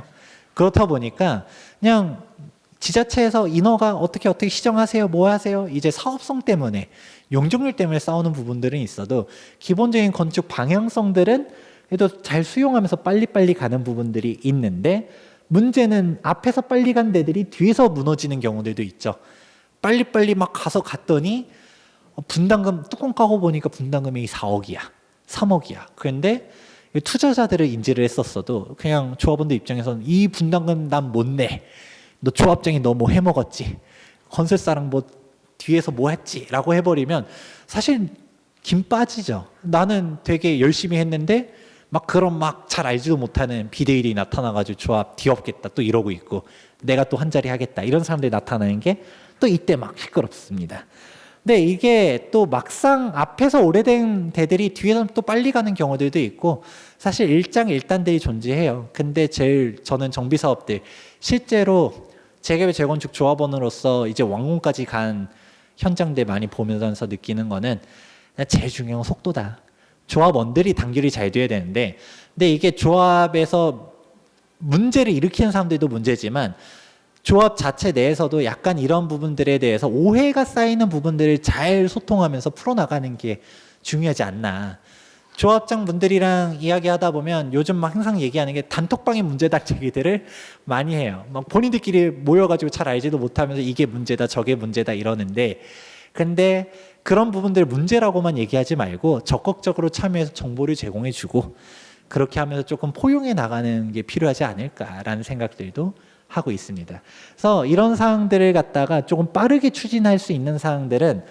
Speaker 1: 그렇다 보니까 그냥 지자체에서 인허가 어떻게 시정하세요, 뭐 하세요? 이제 사업성 때문에 용적률 때문에 싸우는 부분들은 있어도 기본적인 건축 방향성들은 그래도 잘 수용하면서 빨리빨리 가는 부분들이 있는데 문제는 앞에서 빨리 간 데들이 뒤에서 무너지는 경우들도 있죠. 빨리빨리 막 갔더니 분담금 뚜껑 까고 보니까 분담금이 4억이야, 3억이야. 그런데 투자자들을 인지를 했었어도 그냥 조합원들 입장에서는 이 분담금 난 못 내. 너 조합장이 너 뭐 해먹었지. 건설사랑 뭐 뒤에서 뭐 했지. 라고 해버리면 사실 김 빠지죠. 나는 되게 열심히 했는데 막 그런 막 잘 알지도 못하는 비대일이 나타나가지고 조합 뒤엎겠다 또 이러고 있고 내가 또 한 자리 하겠다 이런 사람들이 나타나는 게 또 이때 막 시끄럽습니다. 근데 이게 또 막상 앞에서 오래된 데들이 뒤에서 또 빨리 가는 경우들도 있고 사실 일장일단들이 존재해요. 근데 제일 저는 정비사업들 실제로 재개발 재건축 조합원으로서 이제 완공까지 간 현장들 많이 보면서 느끼는 거는 제일 중요한 건 속도다. 조합원들이 단결이 잘 돼야 되는데 근데 이게 조합에서 문제를 일으키는 사람들도 문제지만 조합 자체 내에서도 약간 이런 부분들에 대해서 오해가 쌓이는 부분들을 잘 소통하면서 풀어나가는 게 중요하지 않나. 조합장 분들이랑 이야기하다 보면 요즘 막 항상 얘기하는 게 단톡방의 문제다 얘기들을 많이 해요. 막 본인들끼리 모여가지고 잘 알지도 못하면서 이게 문제다 저게 문제다 이러는데 근데 그런 부분들 문제라고만 얘기하지 말고 적극적으로 참여해서 정보를 제공해주고 그렇게 하면서 조금 포용해 나가는 게 필요하지 않을까라는 생각들도 하고 있습니다. 그래서 이런 사항들을 갖다가 조금 빠르게 추진할 수 있는 사항들은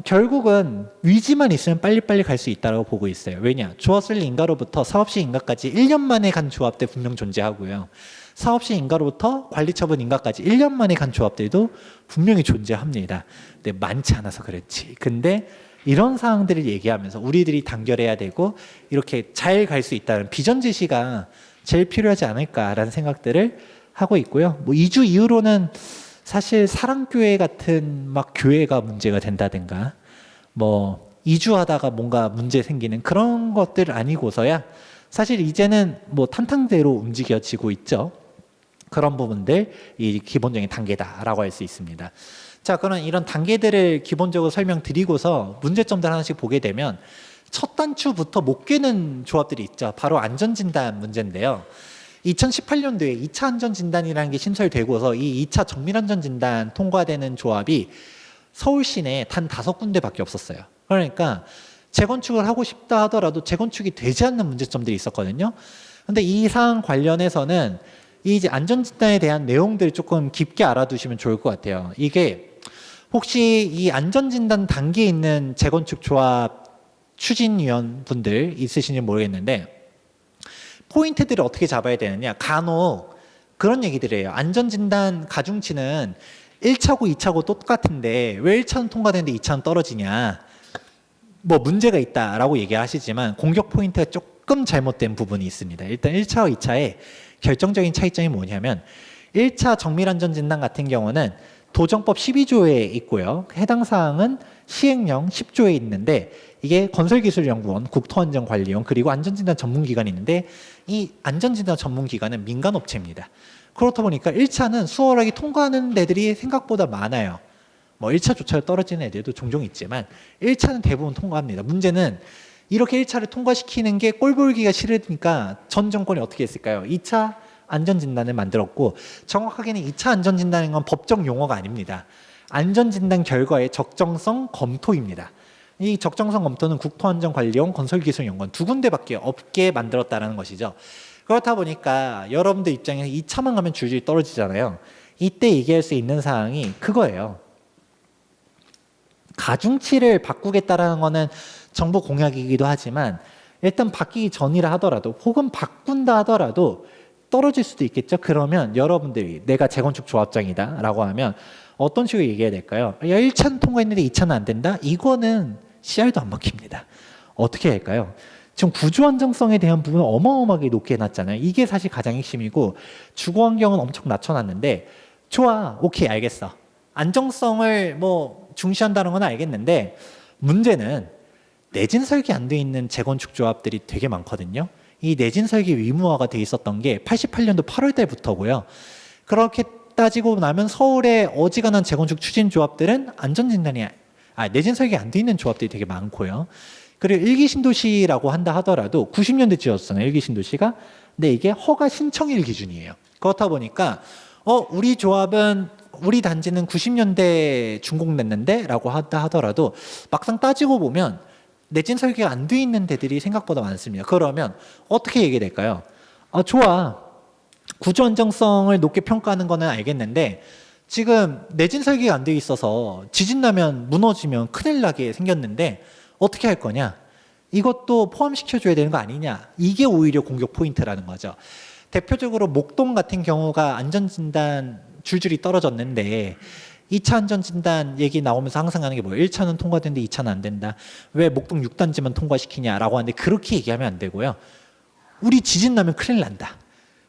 Speaker 1: 결국은 위지만 있으면 빨리빨리 갈 수 있다고 보고 있어요. 왜냐? 조합설립 인가로부터 사업시 인가까지 1년 만에 간 조합들 분명 존재하고요. 사업시 인가로부터 관리처분 인가까지 1년 만에 간 조합들도 분명히 존재합니다. 근데 많지 않아서 그렇지. 근데 이런 사항들을 얘기하면서 우리들이 단결해야 되고 이렇게 잘 갈 수 있다는 비전 제시가 제일 필요하지 않을까라는 생각들을 하고 있고요. 뭐 2주 이후로는 사실 사랑교회 같은 막 교회가 문제가 된다든가 뭐 이주하다가 뭔가 문제 생기는 그런 것들 아니고서야 사실 이제는 뭐 탄탄대로 움직여지고 있죠. 그런 부분들 이 기본적인 단계다라고 할 수 있습니다. 자, 그럼 이런 단계들을 기본적으로 설명드리고서 문제점들 하나씩 보게 되면 첫 단추부터 못 깨는 조합들이 있죠. 바로 안전진단 문제인데요. 2018년도에 2차 안전진단이라는 게 신설되고서 이 2차 정밀안전진단 통과되는 조합이 서울 시내에 단 5군데밖에 없었어요. 그러니까 재건축을 하고 싶다 하더라도 재건축이 되지 않는 문제점들이 있었거든요. 근데 이 사안 관련해서는 이 이제 안전진단에 대한 내용들 조금 깊게 알아두시면 좋을 것 같아요. 이게 혹시 이 안전진단 단계에 있는 재건축 조합 추진위원 분들 있으신지 모르겠는데 포인트들을 어떻게 잡아야 되느냐. 간혹 그런 얘기들 해요. 안전진단 가중치는 1차고 2차고 똑같은데 왜 1차는 통과되는데 2차는 떨어지냐. 뭐 문제가 있다라고 얘기하시지만 공격 포인트가 조금 잘못된 부분이 있습니다. 일단 1차와 2차의 결정적인 차이점이 뭐냐면 1차 정밀안전진단 같은 경우는 도정법 12조에 있고요. 해당 사항은 시행령 10조에 있는데 이게 건설기술연구원, 국토안전관리원 그리고 안전진단 전문기관이 있는데 이 안전진단 전문기관은 민간업체입니다. 그렇다 보니까 1차는 수월하게 통과하는 데들이 생각보다 많아요. 뭐 1차조차로 떨어지는 애들도 종종 있지만 1차는 대부분 통과합니다. 문제는 이렇게 1차를 통과시키는 게 꼴보기가 싫으니까 전 정권이 어떻게 했을까요? 2차 안전진단을 만들었고 정확하게는 2차 안전진단인 건 법적 용어가 아닙니다. 안전진단 결과의 적정성 검토입니다. 이 적정성 검토는 국토안전관리원, 건설기술연구원 두 군데밖에 없게 만들었다는 것이죠. 그렇다 보니까 여러분들 입장에서 2차만 가면 줄줄이 떨어지잖아요. 이때 얘기할 수 있는 사항이 그거예요. 가중치를 바꾸겠다라는 거는 정부 공약이기도 하지만 일단 바뀌기 전이라 하더라도 혹은 바꾼다 하더라도 떨어질 수도 있겠죠. 그러면 여러분들이 내가 재건축 조합장이다 라고 하면 어떤 식으로 얘기해야 될까요? 야, 1차는 통과했는데 2차는 안 된다? 이거는 CR도 안 먹힙니다. 어떻게 할까요? 지금 구조 안정성에 대한 부분을 어마어마하게 높게 해놨잖아요. 이게 사실 가장 핵심이고 주거 환경은 엄청 낮춰놨는데 좋아, 오케이, 알겠어. 안정성을 뭐 중시한다는 건 알겠는데 문제는 내진 설계 안 돼 있는 재건축 조합들이 되게 많거든요. 이 내진 설계 의무화가 돼 있었던 게 88년도 8월 달부터고요. 그렇게 따지고 나면 서울의 어지간한 재건축 추진 조합들은 안전진단이 내진 설계 안 돼 있는 조합들이 되게 많고요. 그리고 일기 신도시라고 한다 하더라도 90년대 지었잖아요. 일기 신도시가. 근데 이게 허가 신청일 기준이에요. 그렇다 보니까 우리 조합은 우리 단지는 90년대 준공됐는데 라고 하더라도 막상 따지고 보면 내진 설계가 안 돼 있는 데들이 생각보다 많습니다. 그러면 어떻게 얘기될까요? 좋아. 구조 안정성을 높게 평가하는 거는 알겠는데 지금 내진 설계가 안 돼 있어서 지진 나면 무너지면 큰일 나게 생겼는데 어떻게 할 거냐? 이것도 포함시켜줘야 되는 거 아니냐? 이게 오히려 공격 포인트라는 거죠. 대표적으로 목동 같은 경우가 안전진단 줄줄이 떨어졌는데 2차 안전진단 얘기 나오면서 항상 하는 게 뭐예요? 1차는 통과되는데 2차는 안 된다. 왜 목동 6단지만 통과시키냐라고 하는데 그렇게 얘기하면 안 되고요. 우리 지진 나면 큰일 난다.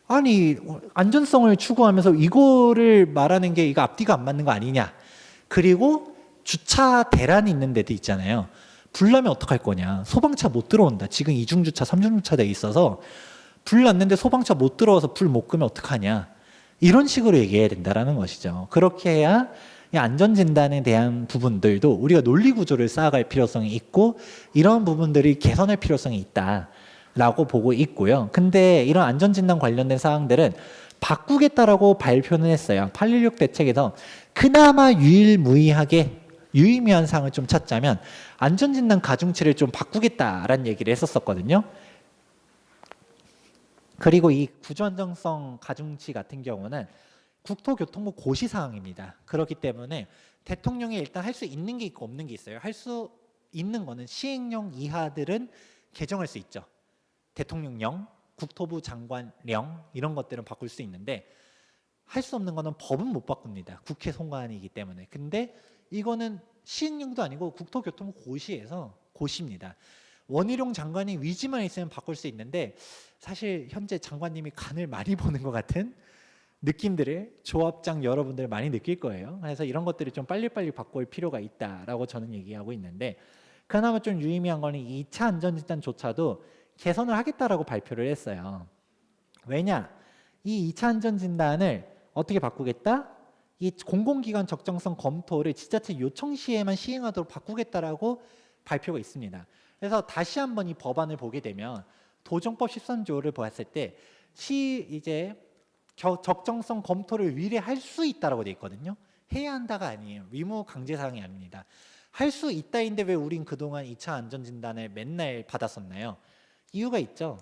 Speaker 1: 아니 안전성을 추구하면서 이거를 말하는 게 이거 앞뒤가 안 맞는 거 아니냐. 그리고 주차 대란이 있는 데도 있잖아요. 불 나면 어떡할 거냐. 소방차 못 들어온다. 지금 2중주차 3중주차 돼 있어서 불 났는데 소방차 못 들어와서 불 못 끄면 어떡하냐. 이런 식으로 얘기해야 된다는 것이죠. 그렇게 해야 이 안전진단에 대한 부분들도 우리가 논리구조를 쌓아갈 필요성이 있고 이런 부분들이 개선할 필요성이 있다라고 보고 있고요. 근데 이런 안전진단 관련된 사항들은 바꾸겠다라고 발표는 했어요. 816 대책에서 그나마 유의미한 사항을 좀 찾자면 안전진단 가중치를 좀 바꾸겠다라는 얘기를 했었거든요. 그리고 이 구조안정성 가중치 같은 경우는 국토교통부 고시사항입니다. 그렇기 때문에 대통령이 일단 할 수 있는 게 있고 없는 게 있어요. 할 수 있는 거는 시행령 이하들은 개정할 수 있죠. 대통령령, 국토부 장관령 이런 것들은 바꿀 수 있는데 할 수 없는 거는 법은 못 바꿉니다. 국회 송관이기 때문에. 근데 이거는 시행령도 아니고 국토교통부 고시에서 고시입니다. 원희룡 장관이 위지만 있으면 바꿀 수 있는데 사실 현재 장관님이 간을 많이 보는 것 같은 느낌들을 조합장 여러분들 많이 느낄 거예요. 그래서 이런 것들을 좀 빨리빨리 바꿀 필요가 있다라고 저는 얘기하고 있는데 그나마 좀 유의미한 거는 2차 안전진단조차도 개선을 하겠다라고 발표를 했어요. 왜냐? 이 2차 안전진단을 어떻게 바꾸겠다? 이 공공기관 적정성 검토를 지자체 요청 시에만 시행하도록 바꾸겠다라고 발표가 있습니다. 그래서 다시 한번 이 법안을 보게 되면 도정법 13조를 보았을 때 이제 적정성 검토를 위례할 수 있다라고 돼 있거든요. 해야 한다가 아니에요. 의무 강제 사항이 아닙니다. 할 수 있다인데 왜 우린 그동안 2차 안전진단을 맨날 받았었나요? 이유가 있죠.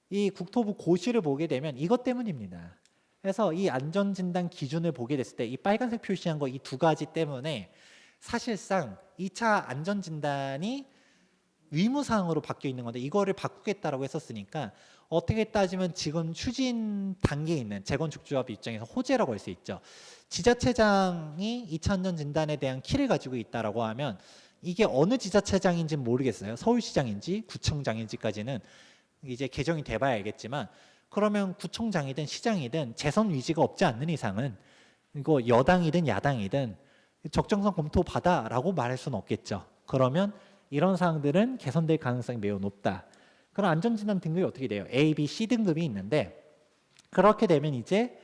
Speaker 1: 이 국토부 고시를 보게 되면 이것 때문입니다. 그래서 이 안전진단 기준을 보게 됐을 때 이 빨간색 표시한 거 이 두 가지 때문에 사실상 2차 안전진단이 의무사항으로 바뀌어 있는 건데 이거를 바꾸겠다라고 했었으니까 어떻게 따지면 지금 추진 단계에 있는 재건축조합 입장에서 호재라고 할 수 있죠. 지자체장이 2차 안전진단에 대한 키를 가지고 있다라고 하면 이게 어느 지자체장인지는 모르겠어요. 서울시장인지 구청장인지까지는 이제 개정이 돼봐야 알겠지만 그러면 구청장이든 시장이든 재선 위지가 없지 않는 이상은 이거 여당이든 야당이든 적정성 검토 받아라고 말할 수는 없겠죠. 그러면 이런 사항들은 개선될 가능성이 매우 높다. 그럼 안전진단 등급이 어떻게 돼요? A, B, C 등급이 있는데 그렇게 되면 이제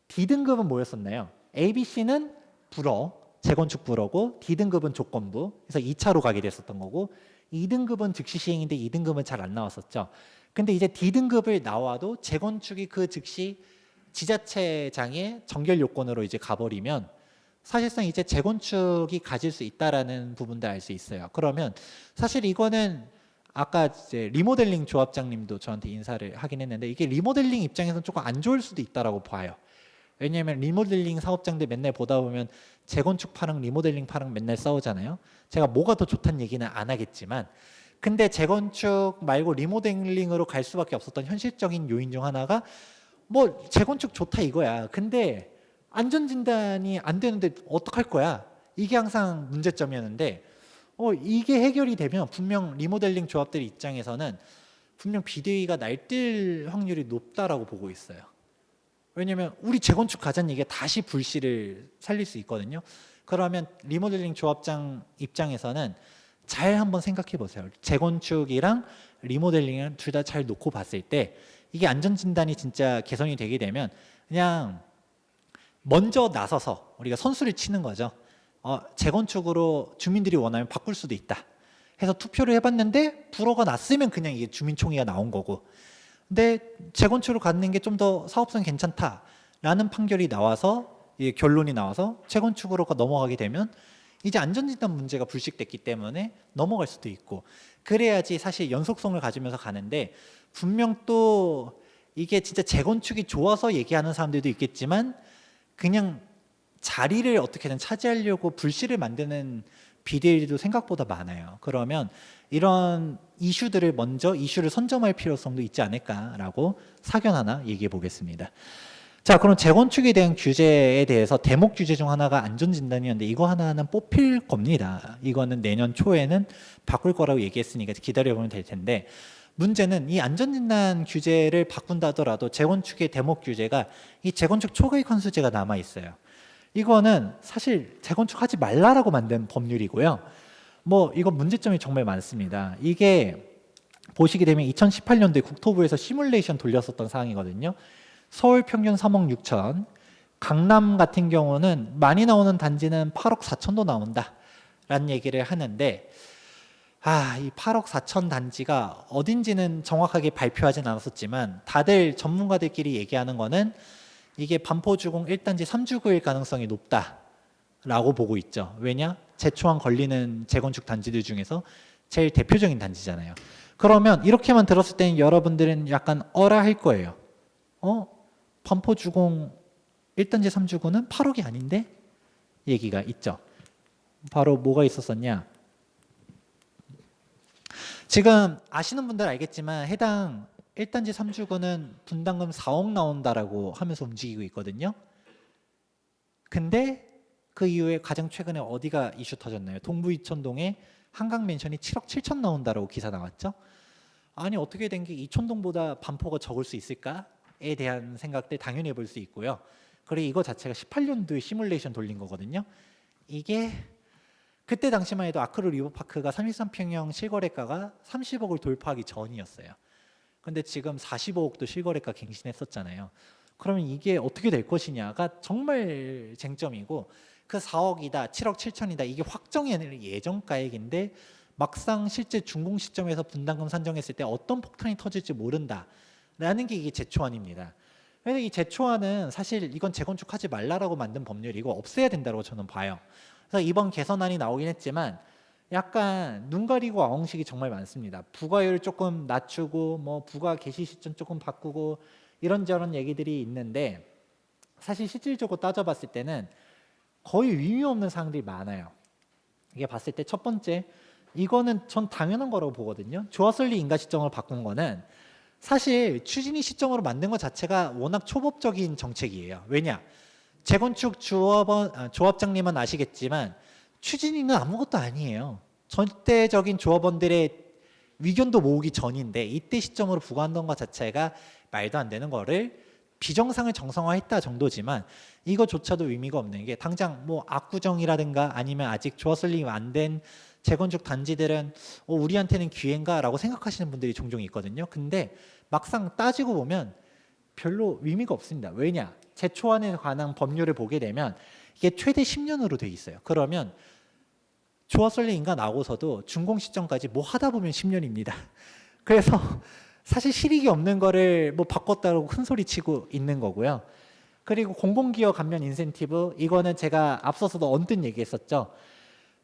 Speaker 1: D 등급은 뭐였었나요? A, B, C는 불허, 재건축 불허고 D 등급은 조건부. 그래서 2차로 가게 됐었던 거고 2등급은 즉시 시행인데 2등급은 잘 안 나왔었죠. 근데 이제 D 등급을 나와도 재건축이 그 즉시 지자체장의 정결 요건으로 이제 가버리면 사실상 이제 재건축이 가질 수 있다라는 부분도 알 수 있어요. 그러면 사실 이거는 아까 이제 리모델링 조합장님도 저한테 인사를 하긴 했는데 이게 리모델링 입장에서는 조금 안 좋을 수도 있다라고 봐요. 왜냐하면 리모델링 사업장들 맨날 보다 보면 재건축 파랑 리모델링 파랑 맨날 싸우잖아요. 제가 뭐가 더 좋다는 얘기는 안 하겠지만 근데 재건축 말고 리모델링으로 갈 수밖에 없었던 현실적인 요인 중 하나가 뭐 재건축 좋다 이거야. 근데 안전진단이 안 되는데 어떡할 거야? 이게 항상 문제점이었는데 이게 해결이 되면 분명 리모델링 조합들 입장에서는 분명 비대위가 날뛸 확률이 높다라고 보고 있어요. 왜냐면 우리 재건축 가자는 얘기가 다시 불씨를 살릴 수 있거든요. 그러면 리모델링 조합장 입장에서는 잘 한번 생각해 보세요. 재건축이랑 리모델링을 둘 다 잘 놓고 봤을 때 이게 안전진단이 진짜 개선이 되게 되면 그냥 먼저 나서서 우리가 선수를 치는 거죠. 재건축으로 주민들이 원하면 바꿀 수도 있다. 해서 투표를 해봤는데 불허가 났으면 그냥 이게 주민총회가 나온 거고 근데 재건축을 갖는 게 좀 더 사업성이 괜찮다라는 판결이 나와서 결론이 나와서 재건축으로 넘어가게 되면 이제 안전진단 문제가 불식됐기 때문에 넘어갈 수도 있고 그래야지 사실 연속성을 가지면서 가는데 분명 또 이게 진짜 재건축이 좋아서 얘기하는 사람들도 있겠지만 그냥 자리를 어떻게든 차지하려고 불씨를 만드는 비대위도 생각보다 많아요. 그러면 이런 이슈들을 먼저 이슈를 선점할 필요성도 있지 않을까라고 사견 하나 얘기해 보겠습니다. 자, 그럼 재건축에 대한 규제에 대해서 대목 규제 중 하나가 안전진단이었는데 이거 하나는 뽑힐 겁니다. 이거는 내년 초에는 바꿀 거라고 얘기했으니까 기다려보면 될 텐데 문제는 이 안전진단 규제를 바꾼다 하더라도 재건축의 대목 규제가 이 재건축 초과이익 환수제가 남아 있어요. 이거는 사실 재건축하지 말라라고 만든 법률이고요. 뭐 이거 문제점이 정말 많습니다. 이게 보시게 되면 2018년도에 국토부에서 시뮬레이션 돌렸었던 사항이거든요. 서울 평균 3억 6천, 강남 같은 경우는 많이 나오는 단지는 8억 4천도 나온다라는 얘기를 하는데 이 8억 4천 단지가 어딘지는 정확하게 발표하진 않았었지만 다들 전문가들끼리 얘기하는 거는 이게 반포주공 1단지 3주구일 가능성이 높다라고 보고 있죠. 왜냐? 재초안 걸리는 재건축 단지들 중에서 제일 대표적인 단지잖아요. 그러면 이렇게만 들었을 때는 여러분들은 약간 어라 할 거예요. 반포주공 1단지 3주구는 8억이 아닌데? 얘기가 있죠. 바로 뭐가 있었었냐? 지금 아시는 분들 알겠지만 해당 1단지 3주구는 분담금 4억 나온다라고 하면서 움직이고 있거든요. 근데 그 이후에 가장 최근에 어디가 이슈 터졌나요? 동부 이촌동에 한강맨션이 7억 7천 나온다라고 기사 나왔죠. 아니 어떻게 된 게 이촌동보다 반포가 적을 수 있을까에 대한 생각들 당연히 해볼 수 있고요. 그리고 이거 자체가 18년도에 시뮬레이션 돌린 거거든요. 이게 그때 당시만 해도 아크로 리버파크가 33평형 실거래가가 30억을 돌파하기 전이었어요. 근데 지금 45억도 실거래가 갱신했었잖아요. 그러면 이게 어떻게 될 것이냐가 정말 쟁점이고, 그 4억이다, 7억 7천이다, 이게 확정이 아니라 예정가액인데 막상 실제 준공 시점에서 분담금 산정했을 때 어떤 폭탄이 터질지 모른다라는 게 이게 제초안입니다. 그래서 이 제초안은 사실 이건 재건축하지 말라라고 만든 법률이고 없애야 된다고 저는 봐요. 그래서 이번 개선안이 나오긴 했지만 약간 눈 가리고 아웅식이 정말 많습니다. 부과율 조금 낮추고 뭐 부과 개시 시점 조금 바꾸고 이런저런 얘기들이 있는데, 사실 실질적으로 따져봤을 때는 거의 의미 없는 사항들이 많아요. 이게 봤을 때 첫 번째, 이거는 전 당연한 거라고 보거든요. 조합설리 인가 시점을 바꾼 거는 사실 추진위 시점으로 만든 것 자체가 워낙 초법적인 정책이에요. 왜냐? 재건축 조합장님은 아시겠지만 추진위는 아무것도 아니에요. 절대적인 조합원들의 위견도 모으기 전인데 이때 시점으로 부과한다는 것 자체가 말도 안 되는 거를 비정상을 정상화했다 정도지만, 이거조차도 의미가 없는 게 당장 뭐 압구정이라든가 아니면 아직 조합설립 안 된 재건축 단지들은 우리한테는 기회인가 라고 생각하시는 분들이 종종 있거든요. 근데 막상 따지고 보면 별로 의미가 없습니다. 왜냐? 제초안에 관한 법률을 보게 되면 이게 최대 10년으로 돼 있어요. 그러면 조합설립 인가 나오고서도 준공 시점까지 뭐 하다 보면 10년입니다. 그래서 사실 실익이 없는 거를 뭐 바꿨다고 큰 소리 치고 있는 거고요. 그리고 공공기업 감면 인센티브, 이거는 제가 앞서서도 언뜻 얘기했었죠.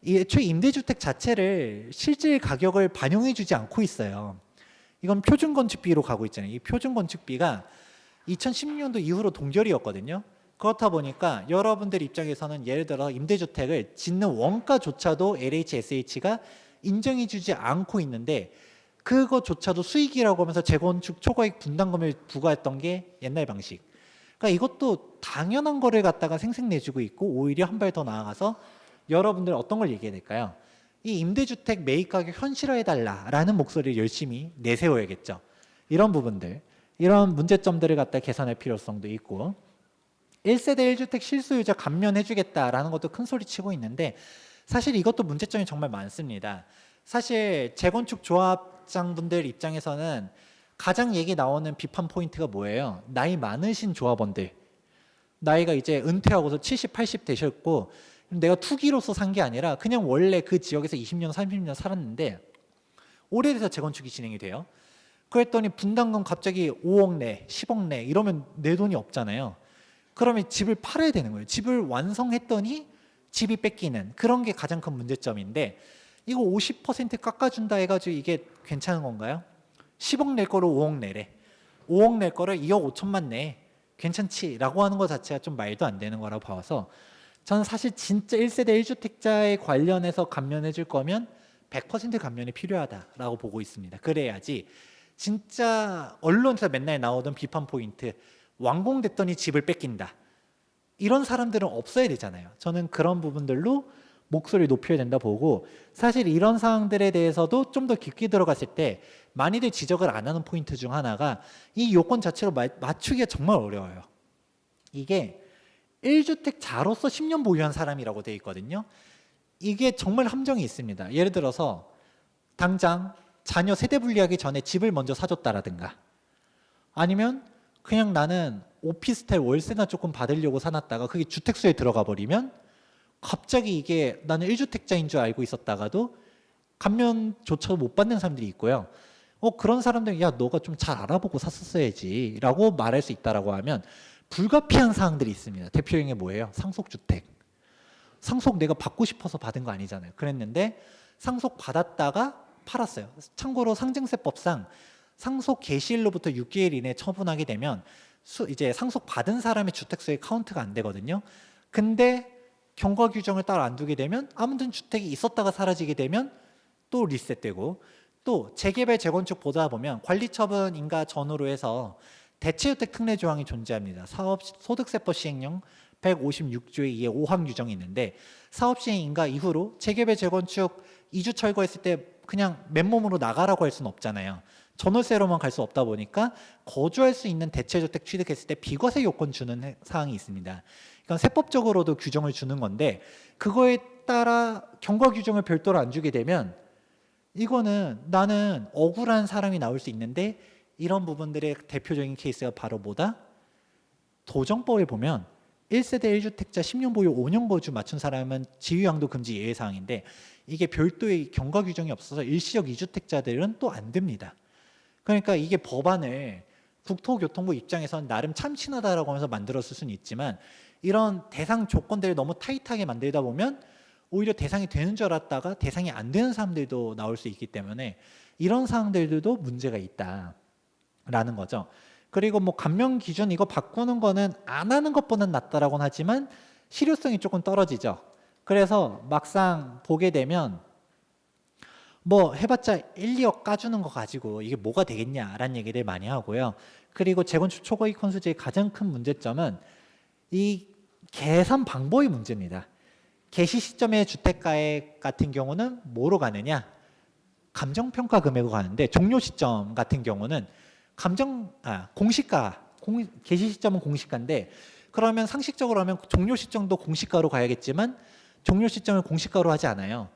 Speaker 1: 이 애초에 임대주택 자체를 실질 가격을 반영해주지 않고 있어요. 이건 표준건축비로 가고 있잖아요. 이 표준건축비가 2016년도 이후로 동결이었거든요. 그렇다 보니까 여러분들 입장에서는 예를 들어 임대주택을 짓는 원가조차도 LHSH가 인정해주지 않고 있는데, 그거조차도 수익이라고 하면서 재건축 초과익 분담금을 부과했던 게 옛날 방식. 그러니까 이것도 당연한 거를 갖다가 생색내주고 있고, 오히려 한 발 더 나아가서 여러분들 어떤 걸 얘기해야 될까요? 이 임대주택 매입 가격 현실화해달라라는 목소리를 열심히 내세워야겠죠. 이런 부분들, 이런 문제점들을 갖다 개선할 필요성도 있고, 1세대 1주택 실소유자 감면해주겠다라는 것도 큰 소리 치고 있는데, 사실 이것도 문제점이 정말 많습니다. 사실 재건축 조합장분들 입장에서는 가장 얘기 나오는 비판 포인트가 뭐예요? 나이 많으신 조합원들, 나이가 이제 은퇴하고서 70, 80 되셨고 내가 투기로서 산 게 아니라 그냥 원래 그 지역에서 20년, 30년 살았는데 오래돼서 재건축이 진행이 돼요. 그랬더니 분담금 갑자기 5억 내, 10억 내 이러면 내 돈이 없잖아요. 그러면 집을 팔아야 되는 거예요. 집을 완성했더니 집이 뺏기는 그런 게 가장 큰 문제점인데, 이거 50% 깎아준다 해가지고 이게 괜찮은 건가요? 10억 낼 거를 5억 내래. 5억 낼 거를 2억 5천만 내. 괜찮지? 라고 하는 것 자체가 좀 말도 안 되는 거라고 봐서, 저는 사실 진짜 1세대 1주택자에 관련해서 감면해 줄 거면 100% 감면이 필요하다라고 보고 있습니다. 그래야지 진짜 언론에서 맨날 나오던 비판 포인트, 완공됐더니 집을 뺏긴다, 이런 사람들은 없어야 되잖아요. 저는 그런 부분들로 목소리를 높여야 된다 보고, 사실 이런 사항들에 대해서도 좀 더 깊게 들어갔을 때 많이들 지적을 안 하는 포인트 중 하나가 이 요건 자체로 맞추기가 정말 어려워요. 이게 1주택자로서 10년 보유한 사람이라고 되어 있거든요. 이게 정말 함정이 있습니다. 예를 들어서 당장 자녀 세대 분리하기 전에 집을 먼저 사줬다라든가, 아니면 그냥 나는 오피스텔 월세나 조금 받으려고 사놨다가 그게 주택수에 들어가 버리면 갑자기 이게 나는 1주택자인 줄 알고 있었다가도 감면조차도 못 받는 사람들이 있고요. 그런 사람들은 야 너가 좀 잘 알아보고 샀었어야지 라고 말할 수 있다라고 하면 불가피한 사항들이 있습니다. 대표적인 게 뭐예요? 상속주택. 상속 내가 받고 싶어서 받은 거 아니잖아요. 그랬는데 상속 받았다가 팔았어요. 참고로 상증세법상 상속 개시일로부터 6개월 이내에 처분하게 되면 이제 상속 받은 사람의 주택수의 카운트가 안 되거든요. 근데 경과 규정을 따로 안 두게 되면 아무튼 주택이 있었다가 사라지게 되면 또 리셋되고, 또 재개발 재건축 보다 보면 관리처분 인가 전후로 해서 대체주택 특례 조항이 존재합니다. 사업 소득세법 시행령 156조의 2의 5항 규정이 있는데, 사업 시행 인가 이후로 재개발 재건축 2주 철거했을 때 그냥 맨몸으로 나가라고 할 수는 없잖아요. 전월세로만 갈 수 없다 보니까 거주할 수 있는 대체주택 취득했을 때 비과세 요건 주는 사항이 있습니다. 이건 세법적으로도 규정을 주는 건데, 그거에 따라 경과 규정을 별도로 안 주게 되면 이거는 나는 억울한 사람이 나올 수 있는데 이런 부분들의 대표적인 케이스가 바로 뭐다? 도정법에 보면 1세대 1주택자 10년 보유 5년 거주 맞춘 사람은 지위양도 금지 예외사항인데 이게 별도의 경과 규정이 없어서 일시적 2주택자들은 또 안 됩니다. 그러니까 이게 법안을 국토교통부 입장에서는 나름 참신하다라고 하면서 만들었을 수는 있지만 이런 대상 조건들을 너무 타이트하게 만들다 보면 오히려 대상이 되는 줄 알았다가 대상이 안 되는 사람들도 나올 수 있기 때문에 이런 사항들도 문제가 있다라는 거죠. 그리고 뭐 감면 기준 이거 바꾸는 거는 안 하는 것보다는 낫다라고는 하지만 실효성이 조금 떨어지죠. 그래서 막상 보게 되면 뭐 해봤자 1, 2억 까주는 거 가지고 이게 뭐가 되겠냐라는 얘기를 많이 하고요. 그리고 재건축 초과이익 환수제의 가장 큰 문제점은 이 계산 방법이 문제입니다. 개시 시점의 주택가액 같은 경우는 뭐로 가느냐? 감정평가 금액으로 가는데 종료 시점 같은 경우는 공시가, 개시 시점은 공시가인데 그러면 상식적으로 하면 종료 시점도 공시가로 가야겠지만 종료 시점을 공시가로 하지 않아요.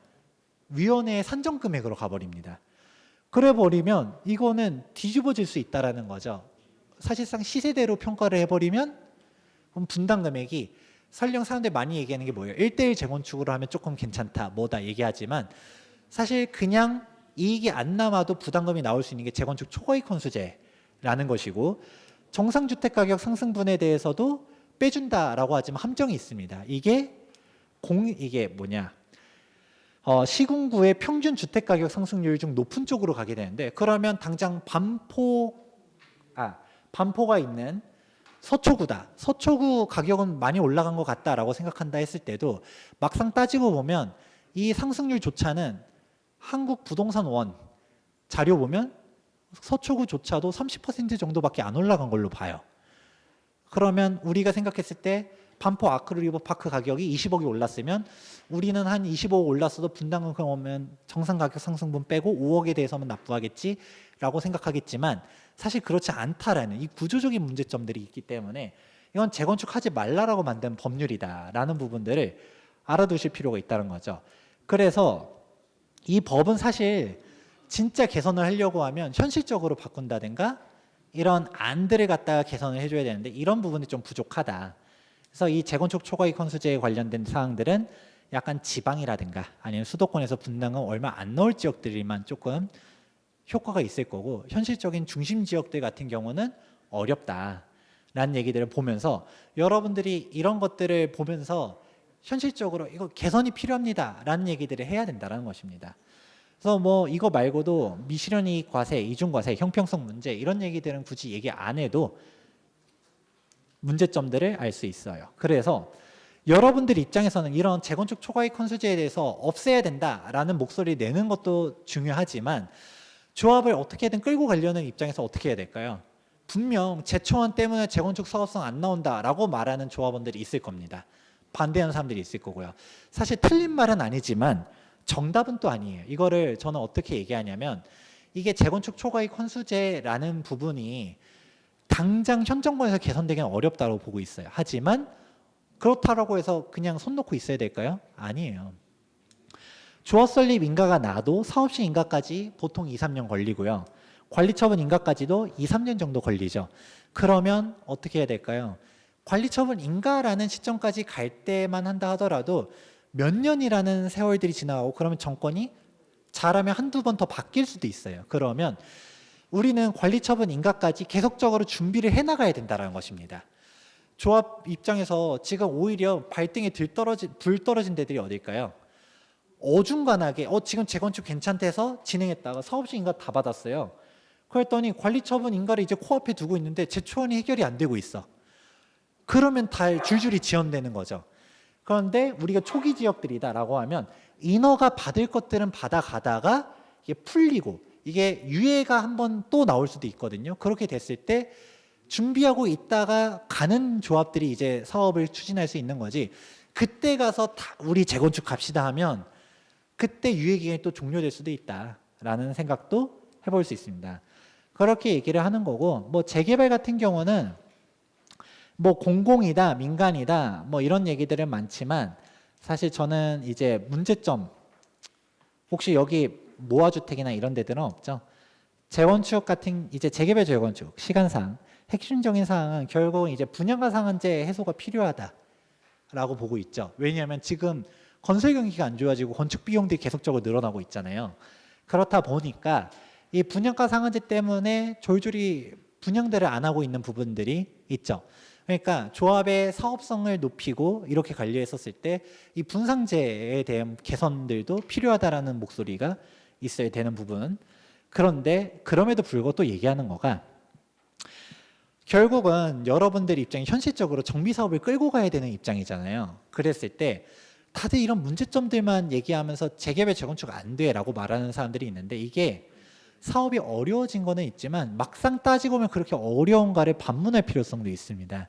Speaker 1: 위원회의 산정 금액으로 가버립니다. 그래 버리면 이거는 뒤집어질 수 있다라는 거죠. 사실상 시세대로 평가를 해버리면 그럼 분담 금액이 설령 사람들이 많이 얘기하는 게 뭐예요? 1대1 재건축으로 하면 조금 괜찮다, 뭐다 얘기하지만 사실 그냥 이익이 안 남아도 부담금이 나올 수 있는 게 재건축 초과이익 환수제라는 것이고 정상주택가격 상승분에 대해서도 빼준다라고 하지만 함정이 있습니다. 이게 뭐냐? 시군구의 평균 주택가격 상승률 중 높은 쪽으로 가게 되는데 그러면 당장 반포가 있는 서초구다. 서초구 가격은 많이 올라간 것 같다라고 생각한다 했을 때도 막상 따지고 보면 이 상승률조차는 한국부동산원 자료 보면 서초구조차도 30% 정도밖에 안 올라간 걸로 봐요. 그러면 우리가 생각했을 때 반포 아크릴리버파크 가격이 20억이 올랐으면 우리는 한 25억 올랐어도 분담금 오면 정상 가격 상승분 빼고 5억에 대해서만 납부하겠지라고 생각하겠지만 사실 그렇지 않다라는 이 구조적인 문제점들이 있기 때문에 이건 재건축하지 말라라고 만든 법률이다라는 부분들을 알아두실 필요가 있다는 거죠. 그래서 이 법은 사실 진짜 개선을 하려고 하면 현실적으로 바꾼다든가 이런 안들을 갖다가 개선을 해줘야 되는데 이런 부분이 좀 부족하다. 그래서 이 재건축 초과이익 환수제에 관련된 사항들은 약간 지방이라든가 아니면 수도권에서 분담금 얼마 안 넣을 지역들만 조금 효과가 있을 거고 현실적인 중심 지역들 같은 경우는 어렵다라는 얘기들을 보면서 여러분들이 이런 것들을 보면서 현실적으로 이거 개선이 필요합니다라는 얘기들을 해야 된다는 것입니다. 그래서 뭐 이거 말고도 미실현이익 과세, 이중과세, 형평성 문제 이런 얘기들은 굳이 얘기 안 해도 문제점들을 알 수 있어요. 그래서 여러분들 입장에서는 이런 재건축 초과이익 환수제에 대해서 없애야 된다라는 목소리 내는 것도 중요하지만 조합을 어떻게든 끌고 가려는 입장에서 어떻게 해야 될까요? 분명 제초안 때문에 재건축 사업성 안 나온다라고 말하는 조합원들이 있을 겁니다. 반대하는 사람들이 있을 거고요. 사실 틀린 말은 아니지만 정답은 또 아니에요. 이거를 저는 어떻게 얘기하냐면 이게 재건축 초과이익 환수제라는 부분이 당장 현 정권에서 개선되기는 어렵다고 보고 있어요. 하지만 그렇다라고 해서 그냥 손 놓고 있어야 될까요? 아니에요. 조합 설립 인가가 나도 사업시 인가까지 보통 2, 3년 걸리고요. 관리처분 인가까지도 2, 3년 정도 걸리죠. 그러면 어떻게 해야 될까요? 관리처분 인가라는 시점까지 갈 때만 한다 하더라도 몇 년이라는 세월들이 지나가고 그러면 정권이 잘하면 한두 번 더 바뀔 수도 있어요. 그러면 우리는 관리처분 인가까지 계속적으로 준비를 해나가야 된다는 것입니다. 조합 입장에서 지금 오히려 발등에 불 떨어진 데들이 어딜까요? 어중간하게 지금 재건축 괜찮대 해서 진행했다가 사업시 인가 다 받았어요. 그랬더니 관리처분 인가를 이제 코앞에 두고 있는데 제초안이 해결이 안 되고 있어. 그러면 다 줄줄이 지연되는 거죠. 그런데 우리가 초기 지역들이다라고 하면 인허가 받을 것들은 받아가다가 이게 풀리고 이게 유예가 한번 또 나올 수도 있거든요. 그렇게 됐을 때 준비하고 있다가 가는 조합들이 이제 사업을 추진할 수 있는 거지. 그때 가서 다 우리 재건축 갑시다 하면 그때 유예 기간이 또 종료될 수도 있다라는 생각도 해볼 수 있습니다. 그렇게 얘기를 하는 거고 뭐 재개발 같은 경우는 뭐 공공이다 민간이다 뭐 이런 얘기들은 많지만 사실 저는 이제 문제점, 혹시 여기 모아주택이나 이런 데들은 없죠? 재건축 같은 이제 재개발 재건축 시간상 핵심적인 사항은 결국은 이제 분양가 상한제 해소가 필요하다라고 보고 있죠. 왜냐하면 지금 건설 경기가 안 좋아지고 건축 비용들이 계속적으로 늘어나고 있잖아요. 그렇다 보니까 이 분양가 상한제 때문에 졸졸이 분양들을 안 하고 있는 부분들이 있죠. 그러니까 조합의 사업성을 높이고 이렇게 관리했었을 때 이 분상제에 대한 개선들도 필요하다라는 목소리가 있어야 되는 부분. 그런데 그럼에도 불구하고 또 얘기하는 거가 결국은 여러분들 입장이 현실적으로 정비 사업을 끌고 가야 되는 입장이잖아요. 그랬을 때 다들 이런 문제점들만 얘기하면서 재개발 재건축 안 돼라고 말하는 사람들이 있는데 이게 사업이 어려워진 거는 있지만 막상 따지고 보면 그렇게 어려운가를 반문할 필요성도 있습니다.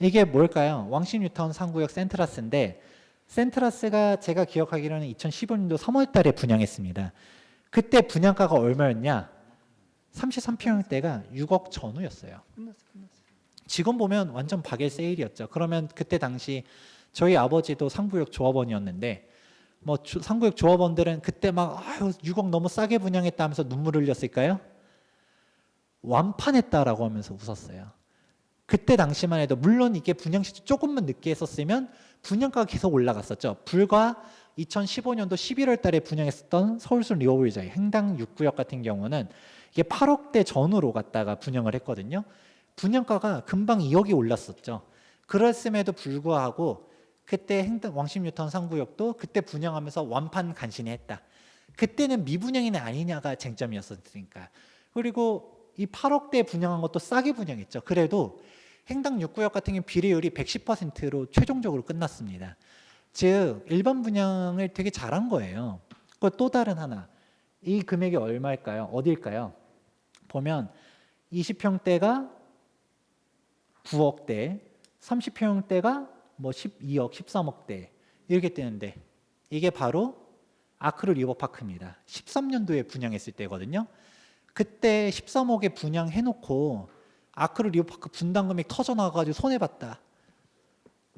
Speaker 1: 이게 뭘까요? 왕십 뉴타운 상구역 센트라스인데 센트라스가 제가 기억하기로는 2015년도 3월 달에 분양했습니다. 그때 분양가가 얼마였냐? 33평형대가 6억 전후였어요. 지금 보면 완전 박일 세일이었죠. 그러면 그때 당시 저희 아버지도 상구역 조합원이었는데 뭐 상구역 조합원들은 그때 막 6억 너무 싸게 분양했다 하면서 눈물 흘렸을까요? 완판했다라고 하면서 웃었어요. 그때 당시만 해도 물론 이게 분양 시점 조금만 늦게 했었으면 분양가가 계속 올라갔었죠. 불과 2015년도 11월 달에 분양했었던 서울숲 리버블자이 행당 6구역 같은 경우는 이게 8억대 전후로 갔다가 분양을 했거든요. 분양가가 금방 2억이 올랐었죠. 그랬음에도 불구하고 그때 행당 왕십 뉴타운 상구역도 그때 분양하면서 완판 간신히 했다. 그때는 미분양이냐 아니냐가 쟁점이었으니까. 그리고 이 8억대 분양한 것도 싸게 분양했죠. 그래도 행당 6구역 같은 경우 비례율이 110%로 최종적으로 끝났습니다. 즉 일반 분양을 되게 잘한 거예요. 또 다른 하나, 이 금액이 얼마일까요? 어딜까요? 보면 20평대가 9억대, 30평대가 뭐 12억, 13억대 이렇게 뜨는데 이게 바로 아크로 리버파크입니다. 13년도에 분양했을 때거든요. 그때 13억에 분양해놓고 아크로 리버파크 분담 금액 터져나가가지고 손해봤다.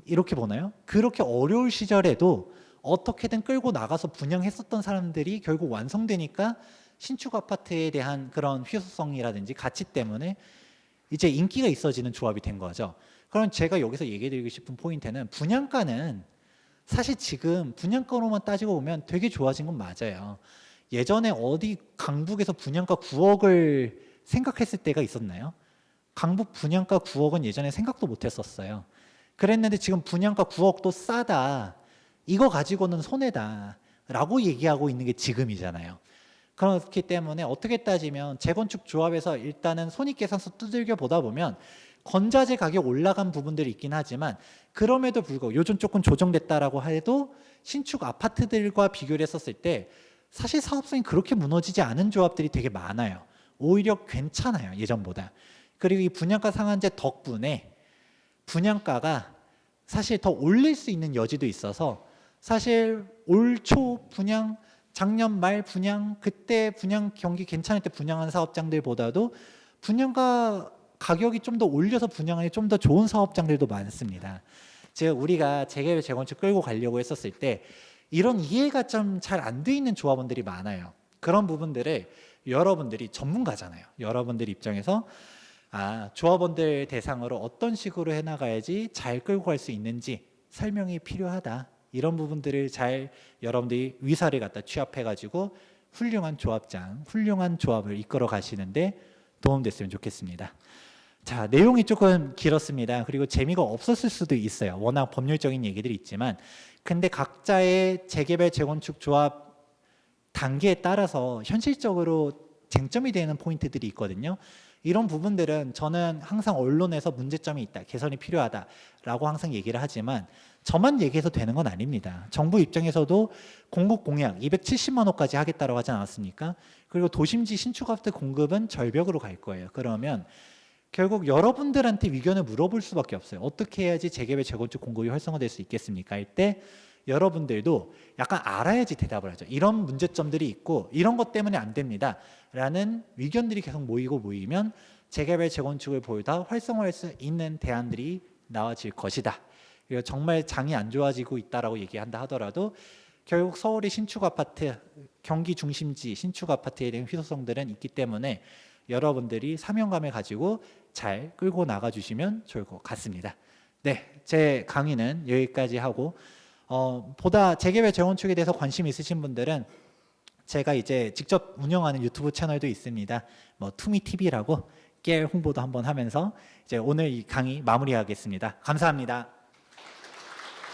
Speaker 1: 이렇게 보나요? 그렇게 어려울 시절에도 어떻게든 끌고 나가서 분양했었던 사람들이 결국 완성되니까 신축 아파트에 대한 그런 희소성이라든지 가치 때문에 이제 인기가 있어지는 조합이 된 거죠. 그럼 제가 여기서 얘기해 드리고 싶은 포인트는 분양가는 사실 지금 분양가로만 따지고 보면 되게 좋아진 건 맞아요. 예전에 어디 강북에서 분양가 9억을 생각했을 때가 있었나요? 강북 분양가 9억은 예전에 생각도 못 했었어요. 그랬는데 지금 분양가 9억도 싸다. 이거 가지고는 손해다. 라고 얘기하고 있는 게 지금이잖아요. 그렇기 때문에 어떻게 따지면 재건축 조합에서 일단은 손익계산서 두들겨 보다 보면 건자재 가격 올라간 부분들이 있긴 하지만 그럼에도 불구하고 요즘 조금 조정됐다라고 해도 신축 아파트들과 비교를 했었을 때 사실 사업성이 그렇게 무너지지 않은 조합들이 되게 많아요. 오히려 괜찮아요. 예전보다. 그리고 이 분양가 상한제 덕분에 분양가가 사실 더 올릴 수 있는 여지도 있어서 사실 올 초 분양, 작년 말 분양, 그때 분양 경기 괜찮을 때 분양한 사업장들보다도 분양가 가격이 좀 더 올려서 분양하기 좀 더 좋은 사업장들도 많습니다. 즉 우리가 재개발 재건축 끌고 가려고 했었을 때 이런 이해가 좀 잘 안 돼 있는 조합원들이 많아요. 그런 부분들을 여러분들이 전문가잖아요. 여러분들 입장에서 조합원들 대상으로 어떤 식으로 해나가야지 잘 끌고 갈 수 있는지 설명이 필요하다. 이런 부분들을 잘 여러분들이 위사를 갖다 취합해가지고 훌륭한 조합장, 훌륭한 조합을 이끌어 가시는데 도움됐으면 좋겠습니다. 자, 내용이 조금 길었습니다. 그리고 재미가 없었을 수도 있어요. 워낙 법률적인 얘기들이 있지만 근데 각자의 재개발 재건축 조합 단계에 따라서 현실적으로 쟁점이 되는 포인트들이 있거든요. 이런 부분들은 저는 항상 언론에서 문제점이 있다, 개선이 필요하다라고 항상 얘기를 하지만 저만 얘기해서 되는 건 아닙니다. 정부 입장에서도 공급 공약 270만 호까지 하겠다고 하지 않았습니까? 그리고 도심지 신축 아파트 공급은 절벽으로 갈 거예요. 그러면 결국 여러분들한테 의견을 물어볼 수밖에 없어요. 어떻게 해야지 재개발 재건축 공급이 활성화될 수 있겠습니까? 할 때 여러분들도 약간 알아야지 대답을 하죠. 이런 문제점들이 있고 이런 것 때문에 안 됩니다. 라는 의견들이 계속 모이면 재개발 재건축을 보다 활성화할 수 있는 대안들이 나와질 것이다. 그리고 정말 장이 안 좋아지고 있다라고 얘기한다 하더라도 결국 서울의 신축 아파트, 경기 중심지 신축 아파트에 대한 희소성들은 있기 때문에 여러분들이 사명감을 가지고 잘 끌고 나가 주시면 좋을 것 같습니다. 네, 제 강의는 여기까지 하고 보다 재개발 재건축에 대해서 관심 있으신 분들은 제가 이제 직접 운영하는 유튜브 채널도 있습니다. 뭐 투미 TV라고 깨알 홍보도 한번 하면서 이제 오늘 이 강의 마무리하겠습니다. 감사합니다.